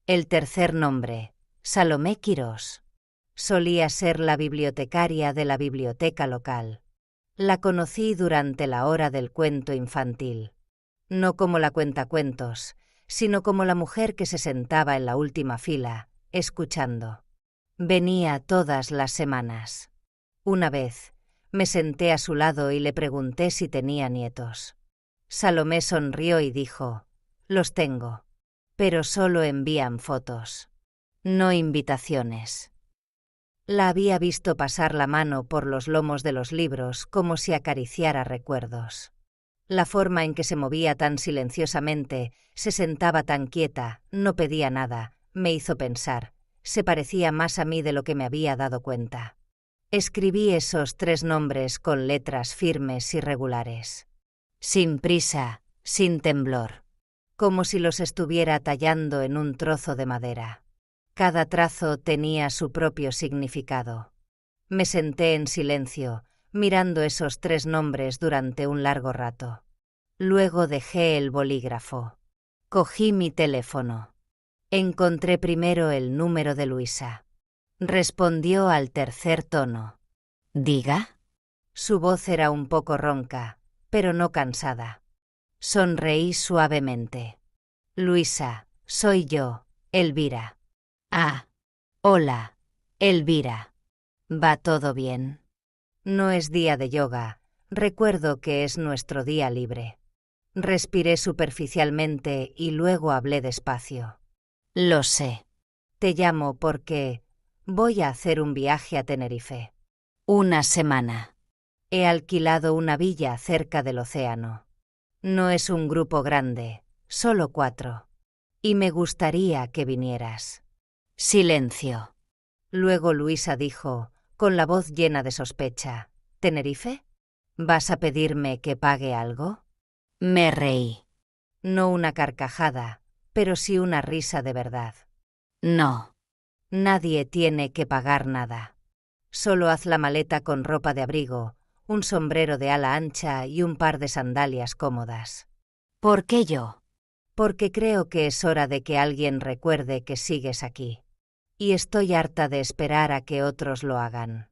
El tercer nombre, Salomé Quirós. Solía ser la bibliotecaria de la biblioteca local. La conocí durante la hora del cuento infantil. No como la cuentacuentos, sino como la mujer que se sentaba en la última fila, escuchando. Venía todas las semanas. Una vez, me senté a su lado y le pregunté si tenía nietos. Salomé sonrió y dijo: «Los tengo, pero solo envían fotos, no invitaciones». La había visto pasar la mano por los lomos de los libros como si acariciara recuerdos. La forma en que se movía tan silenciosamente, se sentaba tan quieta, no pedía nada, me hizo pensar, se parecía más a mí de lo que me había dado cuenta. Escribí esos 3 nombres con letras firmes y regulares. Sin prisa, sin temblor. Como si los estuviera tallando en un trozo de madera. Cada trazo tenía su propio significado. Me senté en silencio, mirando esos 3 nombres durante un largo rato. Luego dejé el bolígrafo. Cogí mi teléfono. Encontré primero el número de Luisa. Respondió al tercer tono. ¿Diga? Su voz era un poco ronca, pero no cansada. Sonreí suavemente. Luisa, soy yo, Elvira. Ah, hola, Elvira. ¿Va todo bien? No es día de yoga, recuerdo que es nuestro día libre. Respiré superficialmente y luego hablé despacio. Lo sé. Te llamo porque voy a hacer un viaje a Tenerife. Una semana. He alquilado una villa cerca del océano. No es un grupo grande, solo 4. Y me gustaría que vinieras. Silencio. Luego Luisa dijo, con la voz llena de sospecha, ¿Tenerife? ¿Vas a pedirme que pague algo? Me reí. No una carcajada, pero sí una risa de verdad. No. Nadie tiene que pagar nada. Solo haz la maleta con ropa de abrigo, un sombrero de ala ancha y un par de sandalias cómodas. ¿Por qué yo? Porque creo que es hora de que alguien recuerde que sigues aquí. Y estoy harta de esperar a que otros lo hagan.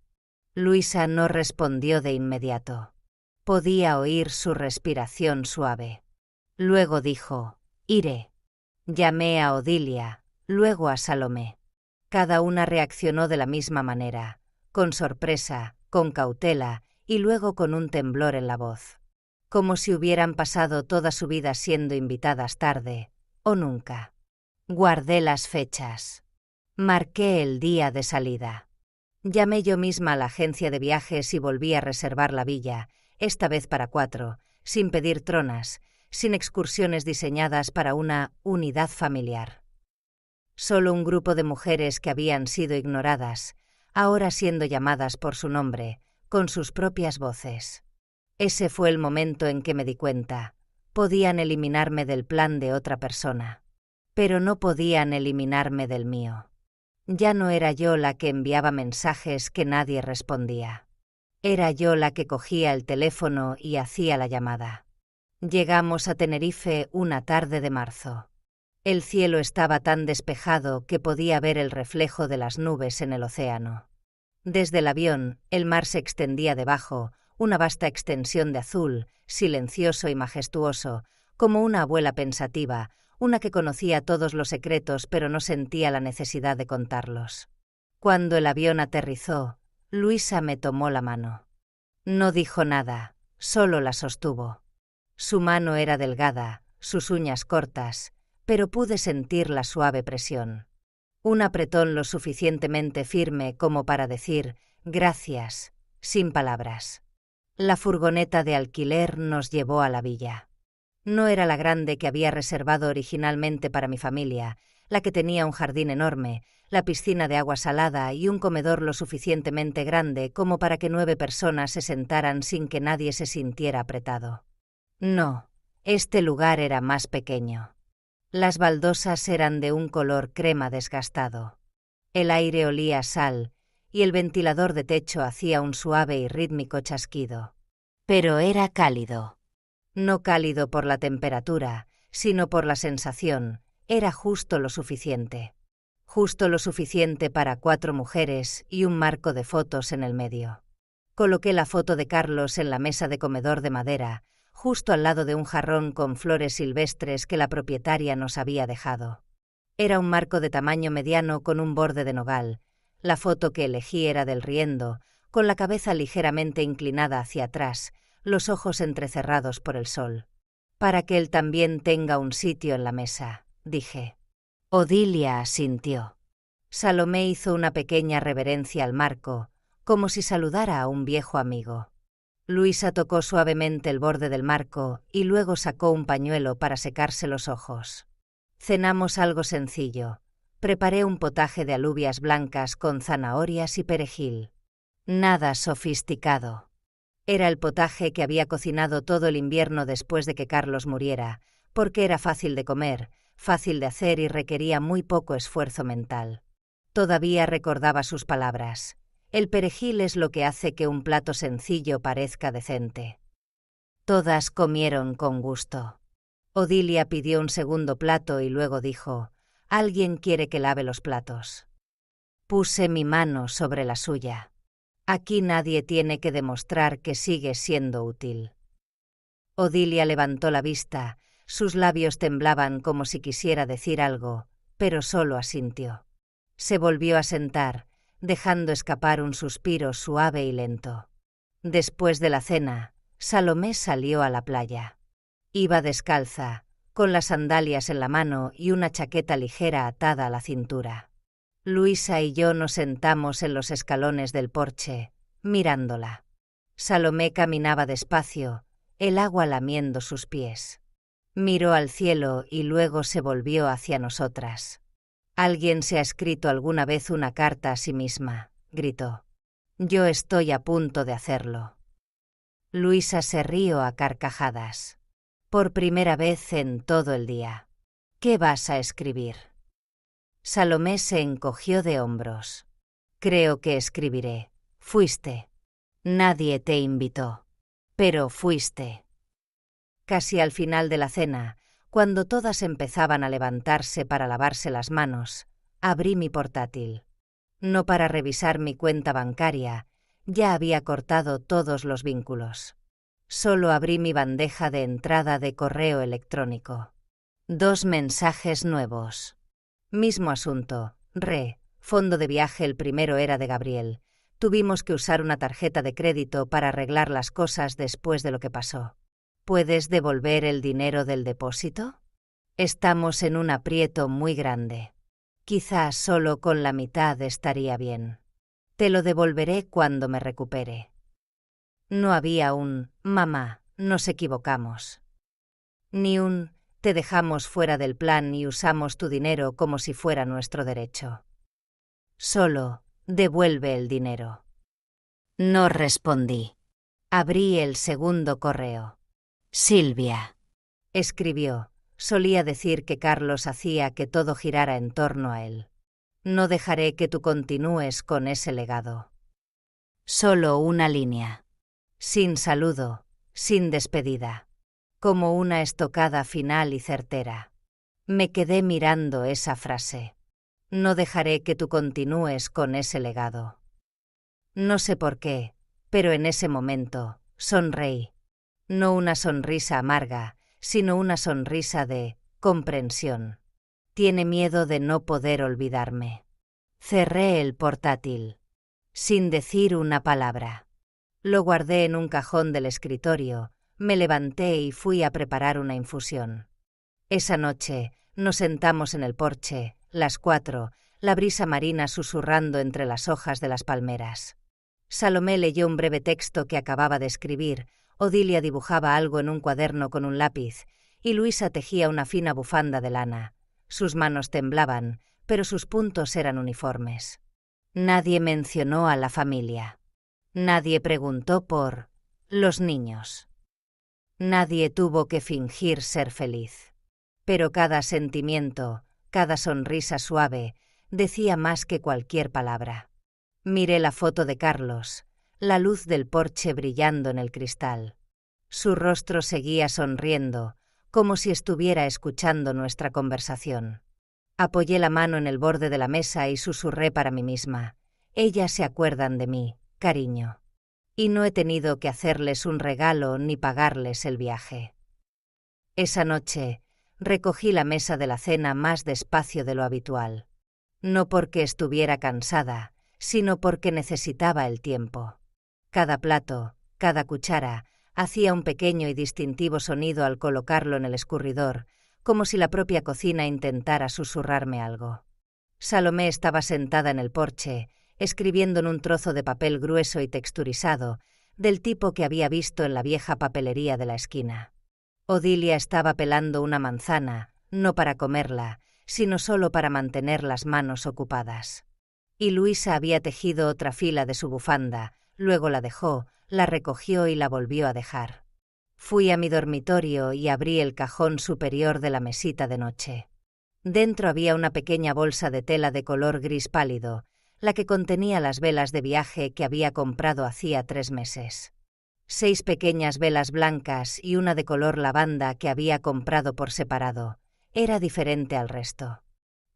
Luisa no respondió de inmediato. Podía oír su respiración suave. Luego dijo, iré. Llamé a Odilia, luego a Salomé. Cada una reaccionó de la misma manera, con sorpresa, con cautela y luego con un temblor en la voz. Como si hubieran pasado toda su vida siendo invitadas tarde, o nunca. Guardé las fechas. Marqué el día de salida. Llamé yo misma a la agencia de viajes y volví a reservar la villa, esta vez para 4, sin pedir tronas, sin excursiones diseñadas para una unidad familiar. Solo un grupo de mujeres que habían sido ignoradas, ahora siendo llamadas por su nombre, con sus propias voces. Ese fue el momento en que me di cuenta. Podían eliminarme del plan de otra persona, pero no podían eliminarme del mío. Ya no era yo la que enviaba mensajes que nadie respondía. Era yo la que cogía el teléfono y hacía la llamada. Llegamos a Tenerife una tarde de marzo. El cielo estaba tan despejado que podía ver el reflejo de las nubes en el océano. Desde el avión, el mar se extendía debajo, una vasta extensión de azul, silencioso y majestuoso, como una abuela pensativa, una que conocía todos los secretos pero no sentía la necesidad de contarlos. Cuando el avión aterrizó, Luisa me tomó la mano. No dijo nada, solo la sostuvo. Su mano era delgada, sus uñas cortas, pero pude sentir la suave presión. Un apretón lo suficientemente firme como para decir «gracias», sin palabras. La furgoneta de alquiler nos llevó a la villa. No era la grande que había reservado originalmente para mi familia, la que tenía un jardín enorme, la piscina de agua salada y un comedor lo suficientemente grande como para que 9 personas se sentaran sin que nadie se sintiera apretado. No, este lugar era más pequeño. Las baldosas eran de un color crema desgastado. El aire olía a sal y el ventilador de techo hacía un suave y rítmico chasquido. Pero era cálido. No cálido por la temperatura, sino por la sensación, era justo lo suficiente. Justo lo suficiente para 4 mujeres y un marco de fotos en el medio. Coloqué la foto de Carlos en la mesa de comedor de madera, justo al lado de un jarrón con flores silvestres que la propietaria nos había dejado. Era un marco de tamaño mediano con un borde de nogal. La foto que elegí era del riendo, con la cabeza ligeramente inclinada hacia atrás, los ojos entrecerrados por el sol. Para que él también tenga un sitio en la mesa, dije. Odilia asintió. Salomé hizo una pequeña reverencia al marco, como si saludara a un viejo amigo. Luisa tocó suavemente el borde del marco y luego sacó un pañuelo para secarse los ojos. Cenamos algo sencillo. Preparé un potaje de alubias blancas con zanahorias y perejil. Nada sofisticado. Era el potaje que había cocinado todo el invierno después de que Carlos muriera, porque era fácil de comer, fácil de hacer y requería muy poco esfuerzo mental. Todavía recordaba sus palabras. El perejil es lo que hace que un plato sencillo parezca decente. Todas comieron con gusto. Odilia pidió un segundo plato y luego dijo: «¿Alguien quiere que lave los platos?». Puse mi mano sobre la suya. Aquí nadie tiene que demostrar que sigue siendo útil. Odilia levantó la vista, sus labios temblaban como si quisiera decir algo, pero solo asintió. Se volvió a sentar, dejando escapar un suspiro suave y lento. Después de la cena, Salomé salió a la playa. Iba descalza, con las sandalias en la mano y una chaqueta ligera atada a la cintura. Luisa y yo nos sentamos en los escalones del porche, mirándola. Salomé caminaba despacio, el agua lamiendo sus pies. Miró al cielo y luego se volvió hacia nosotras. «¿Alguien se ha escrito alguna vez una carta a sí misma?», gritó. «Yo estoy a punto de hacerlo». Luisa se rió a carcajadas. «Por primera vez en todo el día. ¿Qué vas a escribir?». Salomé se encogió de hombros. «Creo que escribiré. Fuiste. Nadie te invitó. Pero fuiste». Casi al final de la cena, cuando todas empezaban a levantarse para lavarse las manos, abrí mi portátil. No para revisar mi cuenta bancaria, ya había cortado todos los vínculos. Solo abrí mi bandeja de entrada de correo electrónico. 2 mensajes nuevos. Mismo asunto, fondo de viaje. El primero era de Gabriel. Tuvimos que usar una tarjeta de crédito para arreglar las cosas después de lo que pasó. ¿Puedes devolver el dinero del depósito? Estamos en un aprieto muy grande. Quizás solo con la mitad estaría bien. Te lo devolveré cuando me recupere. No había un «mamá, nos equivocamos». Ni un «te dejamos fuera del plan y usamos tu dinero como si fuera nuestro derecho». Solo «devuelve el dinero». No respondí. Abrí el segundo correo. «Silvia», escribió. Solía decir que Carlos hacía que todo girara en torno a él. «No dejaré que tú continúes con ese legado». Solo una línea. Sin saludo, sin despedida. Como una estocada final y certera. Me quedé mirando esa frase. «No dejaré que tú continúes con ese legado». No sé por qué, pero en ese momento, sonreí. No una sonrisa amarga, sino una sonrisa de comprensión. Tiene miedo de no poder olvidarme. Cerré el portátil. Sin decir una palabra. Lo guardé en un cajón del escritorio, me levanté y fui a preparar una infusión. Esa noche, nos sentamos en el porche, las 4, la brisa marina susurrando entre las hojas de las palmeras. Salomé leyó un breve texto que acababa de escribir, Odilia dibujaba algo en un cuaderno con un lápiz, y Luisa tejía una fina bufanda de lana. Sus manos temblaban, pero sus puntos eran uniformes. Nadie mencionó a la familia. Nadie preguntó por los niños. Nadie tuvo que fingir ser feliz. Pero cada sentimiento, cada sonrisa suave, decía más que cualquier palabra. Miré la foto de Carlos, la luz del porche brillando en el cristal. Su rostro seguía sonriendo, como si estuviera escuchando nuestra conversación. Apoyé la mano en el borde de la mesa y susurré para mí misma: «Ellas se acuerdan de mí, cariño. Y no he tenido que hacerles un regalo ni pagarles el viaje». Esa noche, recogí la mesa de la cena más despacio de lo habitual. No porque estuviera cansada, sino porque necesitaba el tiempo. Cada plato, cada cuchara, hacía un pequeño y distintivo sonido al colocarlo en el escurridor, como si la propia cocina intentara susurrarme algo. Salomé estaba sentada en el porche, escribiendo en un trozo de papel grueso y texturizado, del tipo que había visto en la vieja papelería de la esquina. Odilia estaba pelando una manzana, no para comerla, sino solo para mantener las manos ocupadas. Y Luisa había tejido otra fila de su bufanda, luego la dejó, la recogió y la volvió a dejar. Fui a mi dormitorio y abrí el cajón superior de la mesita de noche. Dentro había una pequeña bolsa de tela de color gris pálido, la que contenía las velas de viaje que había comprado hacía 3 meses. 6 pequeñas velas blancas y una de color lavanda que había comprado por separado. Era diferente al resto.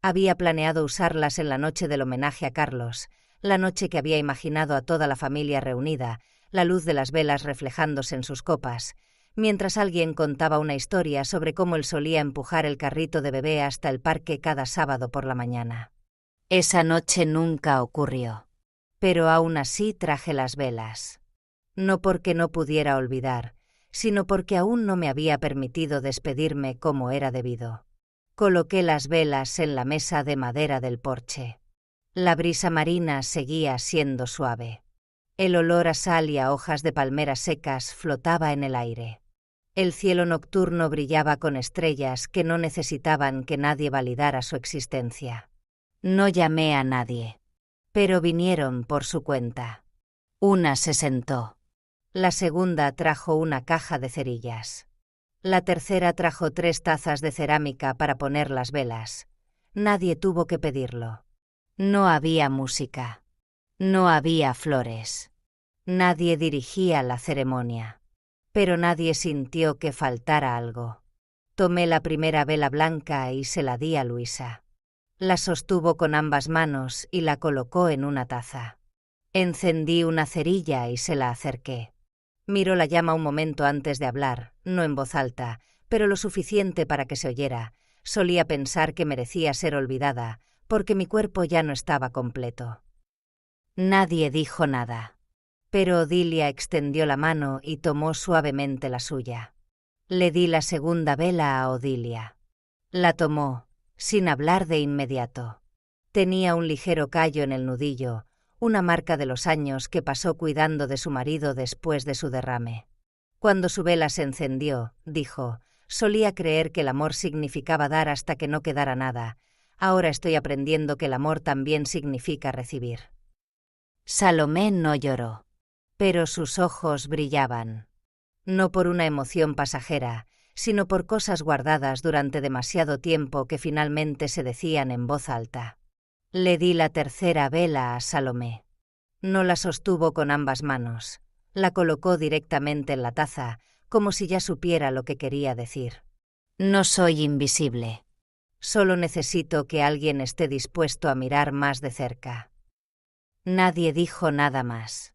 Había planeado usarlas en la noche del homenaje a Carlos, la noche que había imaginado a toda la familia reunida, la luz de las velas reflejándose en sus copas, mientras alguien contaba una historia sobre cómo él solía empujar el carrito de bebé hasta el parque cada sábado por la mañana. Esa noche nunca ocurrió. Pero aún así traje las velas. No porque no pudiera olvidar, sino porque aún no me había permitido despedirme como era debido. Coloqué las velas en la mesa de madera del porche. La brisa marina seguía siendo suave. El olor a sal y a hojas de palmeras secas flotaba en el aire. El cielo nocturno brillaba con estrellas que no necesitaban que nadie validara su existencia. No llamé a nadie, pero vinieron por su cuenta. Una se sentó. La segunda trajo una caja de cerillas. La tercera trajo 3 tazas de cerámica para poner las velas. Nadie tuvo que pedirlo. No había música. No había flores. Nadie dirigía la ceremonia. Pero nadie sintió que faltara algo. Tomé la primera vela blanca y se la di a Luisa. La sostuvo con ambas manos y la colocó en una taza. Encendí una cerilla y se la acerqué. Miró la llama un momento antes de hablar, no en voz alta, pero lo suficiente para que se oyera. Solía pensar que merecía ser olvidada, porque mi cuerpo ya no estaba completo. Nadie dijo nada, pero Odilia extendió la mano y tomó suavemente la suya. Le di la segunda vela a Odilia. La tomó, sin hablar de inmediato. Tenía un ligero callo en el nudillo, una marca de los años que pasó cuidando de su marido después de su derrame. Cuando su vela se encendió, dijo, solía creer que el amor significaba dar hasta que no quedara nada. Ahora estoy aprendiendo que el amor también significa recibir. Salomé no lloró, pero sus ojos brillaban. No por una emoción pasajera, sino por cosas guardadas durante demasiado tiempo que finalmente se decían en voz alta. Le di la tercera vela a Salomé. No la sostuvo con ambas manos. La colocó directamente en la taza, como si ya supiera lo que quería decir. No soy invisible. Solo necesito que alguien esté dispuesto a mirar más de cerca. Nadie dijo nada más.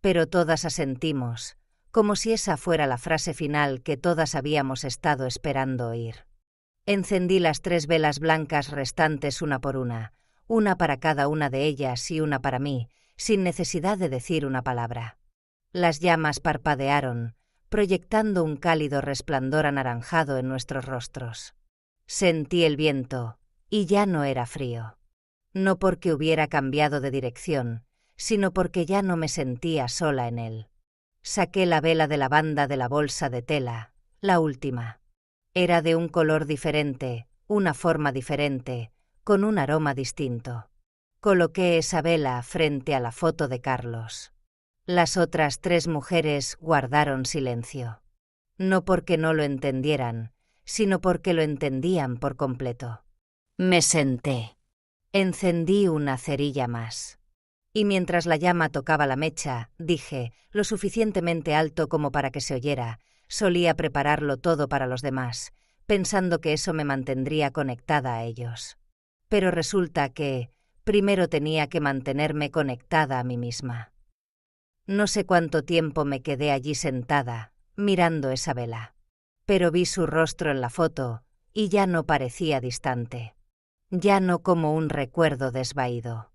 Pero todas asentimos, como si esa fuera la frase final que todas habíamos estado esperando oír. Encendí las 3 velas blancas restantes una por una para cada una de ellas y una para mí, sin necesidad de decir una palabra. Las llamas parpadearon, proyectando un cálido resplandor anaranjado en nuestros rostros. Sentí el viento, y ya no era frío. No porque hubiera cambiado de dirección, sino porque ya no me sentía sola en él. Saqué la vela de lavanda de la bolsa de tela, la última. Era de un color diferente, una forma diferente, con un aroma distinto. Coloqué esa vela frente a la foto de Carlos. Las otras 3 mujeres guardaron silencio. No porque no lo entendieran, sino porque lo entendían por completo. Me senté. Encendí una cerilla más. Y mientras la llama tocaba la mecha, dije, lo suficientemente alto como para que se oyera, solía prepararlo todo para los demás, pensando que eso me mantendría conectada a ellos. Pero resulta que primero tenía que mantenerme conectada a mí misma. No sé cuánto tiempo me quedé allí sentada, mirando esa vela. Pero vi su rostro en la foto y ya no parecía distante. Ya no como un recuerdo desvaído,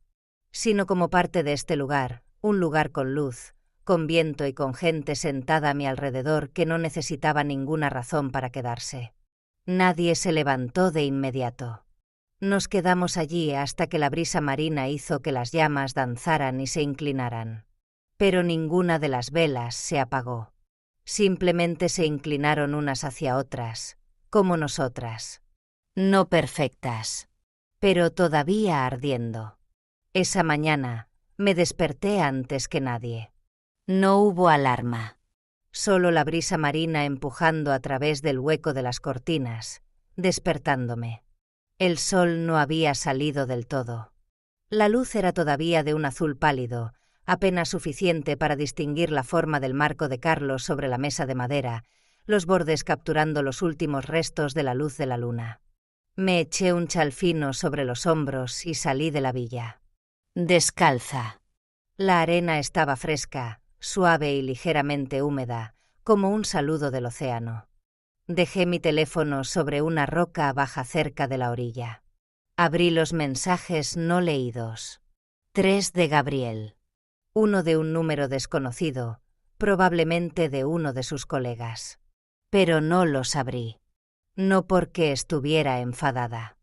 sino como parte de este lugar, un lugar con luz, con viento y con gente sentada a mi alrededor que no necesitaba ninguna razón para quedarse. Nadie se levantó de inmediato. Nos quedamos allí hasta que la brisa marina hizo que las llamas danzaran y se inclinaran. Pero ninguna de las velas se apagó. Simplemente se inclinaron unas hacia otras, como nosotras. No perfectas, pero todavía ardiendo. Esa mañana me desperté antes que nadie. No hubo alarma. Solo la brisa marina empujando a través del hueco de las cortinas, despertándome. El sol no había salido del todo. La luz era todavía de un azul pálido, apenas suficiente para distinguir la forma del marco de Carlos sobre la mesa de madera, los bordes capturando los últimos restos de la luz de la luna. Me eché un chal fino sobre los hombros y salí de la villa. Descalza. La arena estaba fresca, suave y ligeramente húmeda, como un saludo del océano. Dejé mi teléfono sobre una roca baja cerca de la orilla. Abrí los mensajes no leídos. 3 de Gabriel. Uno de un número desconocido, probablemente de uno de sus colegas. Pero no los abrí. No porque estuviera enfadada,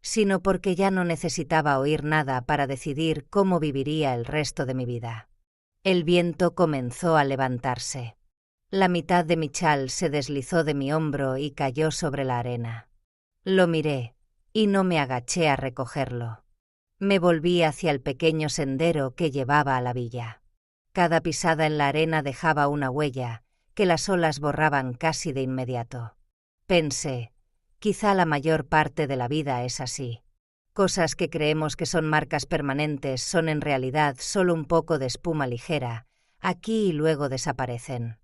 sino porque ya no necesitaba oír nada para decidir cómo viviría el resto de mi vida. El viento comenzó a levantarse. La mitad de mi chal se deslizó de mi hombro y cayó sobre la arena. Lo miré, y no me agaché a recogerlo. Me volví hacia el pequeño sendero que llevaba a la villa. Cada pisada en la arena dejaba una huella, que las olas borraban casi de inmediato. Pensé, quizá la mayor parte de la vida es así. Cosas que creemos que son marcas permanentes son en realidad solo un poco de espuma ligera, aquí y luego desaparecen.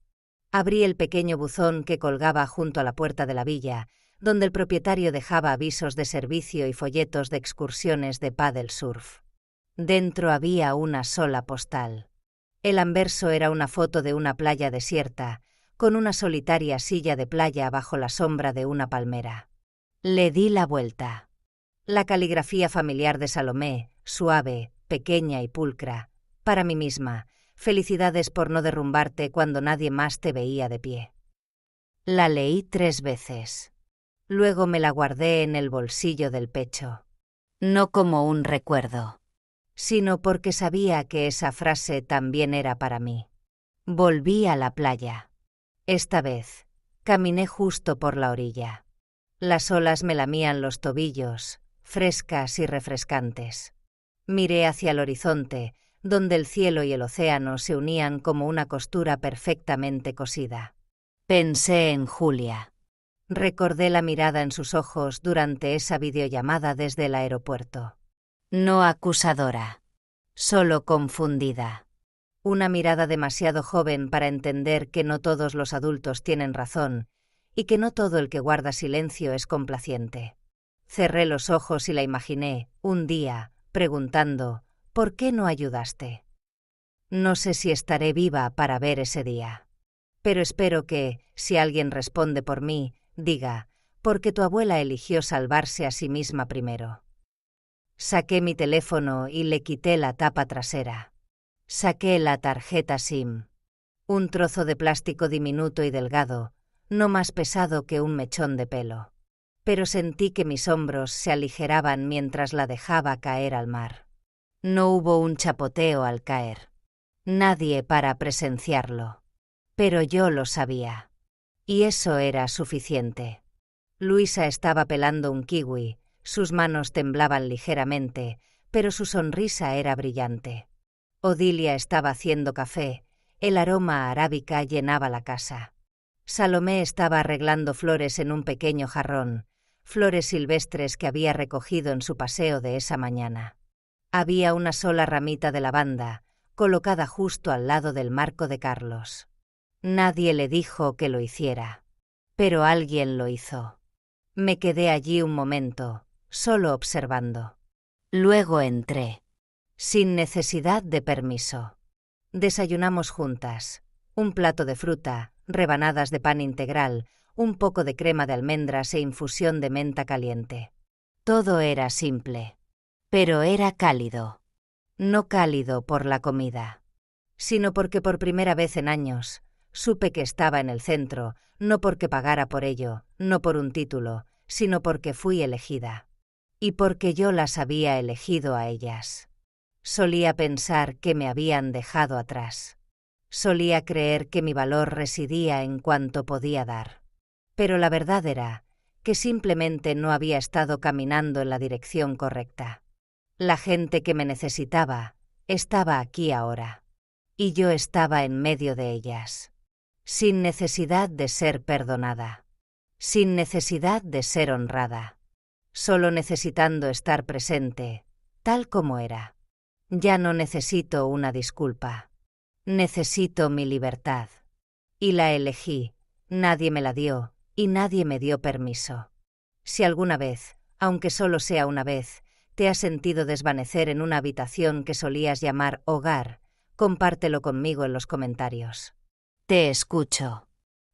Abrí el pequeño buzón que colgaba junto a la puerta de la villa, donde el propietario dejaba avisos de servicio y folletos de excursiones de paddle surf. Dentro había una sola postal. El anverso era una foto de una playa desierta, con una solitaria silla de playa bajo la sombra de una palmera. Le di la vuelta. La caligrafía familiar de Salomé, suave, pequeña y pulcra, para mí misma. Felicidades por no derrumbarte cuando nadie más te veía de pie. La leí 3 veces. Luego me la guardé en el bolsillo del pecho. No como un recuerdo, sino porque sabía que esa frase también era para mí. Volví a la playa. Esta vez, caminé justo por la orilla. Las olas me lamían los tobillos, frescas y refrescantes. Miré hacia el horizonte, donde el cielo y el océano se unían como una costura perfectamente cosida. Pensé en Julia. Recordé la mirada en sus ojos durante esa videollamada desde el aeropuerto. No acusadora, solo confundida. Una mirada demasiado joven para entender que no todos los adultos tienen razón y que no todo el que guarda silencio es complaciente. Cerré los ojos y la imaginé, un día, preguntando, ¿por qué no ayudaste? No sé si estaré viva para ver ese día. Pero espero que, si alguien responde por mí, diga, porque tu abuela eligió salvarse a sí misma primero. Saqué mi teléfono y le quité la tapa trasera. Saqué la tarjeta SIM. Un trozo de plástico diminuto y delgado, no más pesado que un mechón de pelo. Pero sentí que mis hombros se aligeraban mientras la dejaba caer al mar. No hubo un chapoteo al caer. Nadie para presenciarlo. Pero yo lo sabía. Y eso era suficiente. Luisa estaba pelando un kiwi, sus manos temblaban ligeramente, pero su sonrisa era brillante. Odilia estaba haciendo café, el aroma a arábica llenaba la casa. Salomé estaba arreglando flores en un pequeño jarrón, flores silvestres que había recogido en su paseo de esa mañana. Había una sola ramita de lavanda, colocada justo al lado del marco de Carlos. Nadie le dijo que lo hiciera, pero alguien lo hizo. Me quedé allí un momento, solo observando. Luego entré, sin necesidad de permiso. Desayunamos juntas, un plato de fruta, rebanadas de pan integral, un poco de crema de almendras e infusión de menta caliente. Todo era simple, pero era cálido. No cálido por la comida, sino porque por primera vez en años supe que estaba en el centro, no porque pagara por ello, no por un título, sino porque fui elegida. y porque yo las había elegido a ellas. Solía pensar que me habían dejado atrás. Solía creer que mi valor residía en cuanto podía dar. Pero la verdad era que simplemente no había estado caminando en la dirección correcta. La gente que me necesitaba estaba aquí ahora, y yo estaba en medio de ellas, sin necesidad de ser perdonada, sin necesidad de ser honrada, solo necesitando estar presente, tal como era. Ya no necesito una disculpa. Necesito mi libertad. Y la elegí, nadie me la dio, y nadie me dio permiso. Si alguna vez, aunque solo sea una vez, te has sentido desvanecer en una habitación que solías llamar hogar, compártelo conmigo en los comentarios. Te escucho.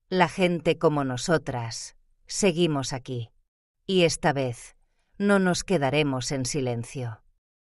La gente como nosotras, seguimos aquí. Y esta vez, no nos quedaremos en silencio.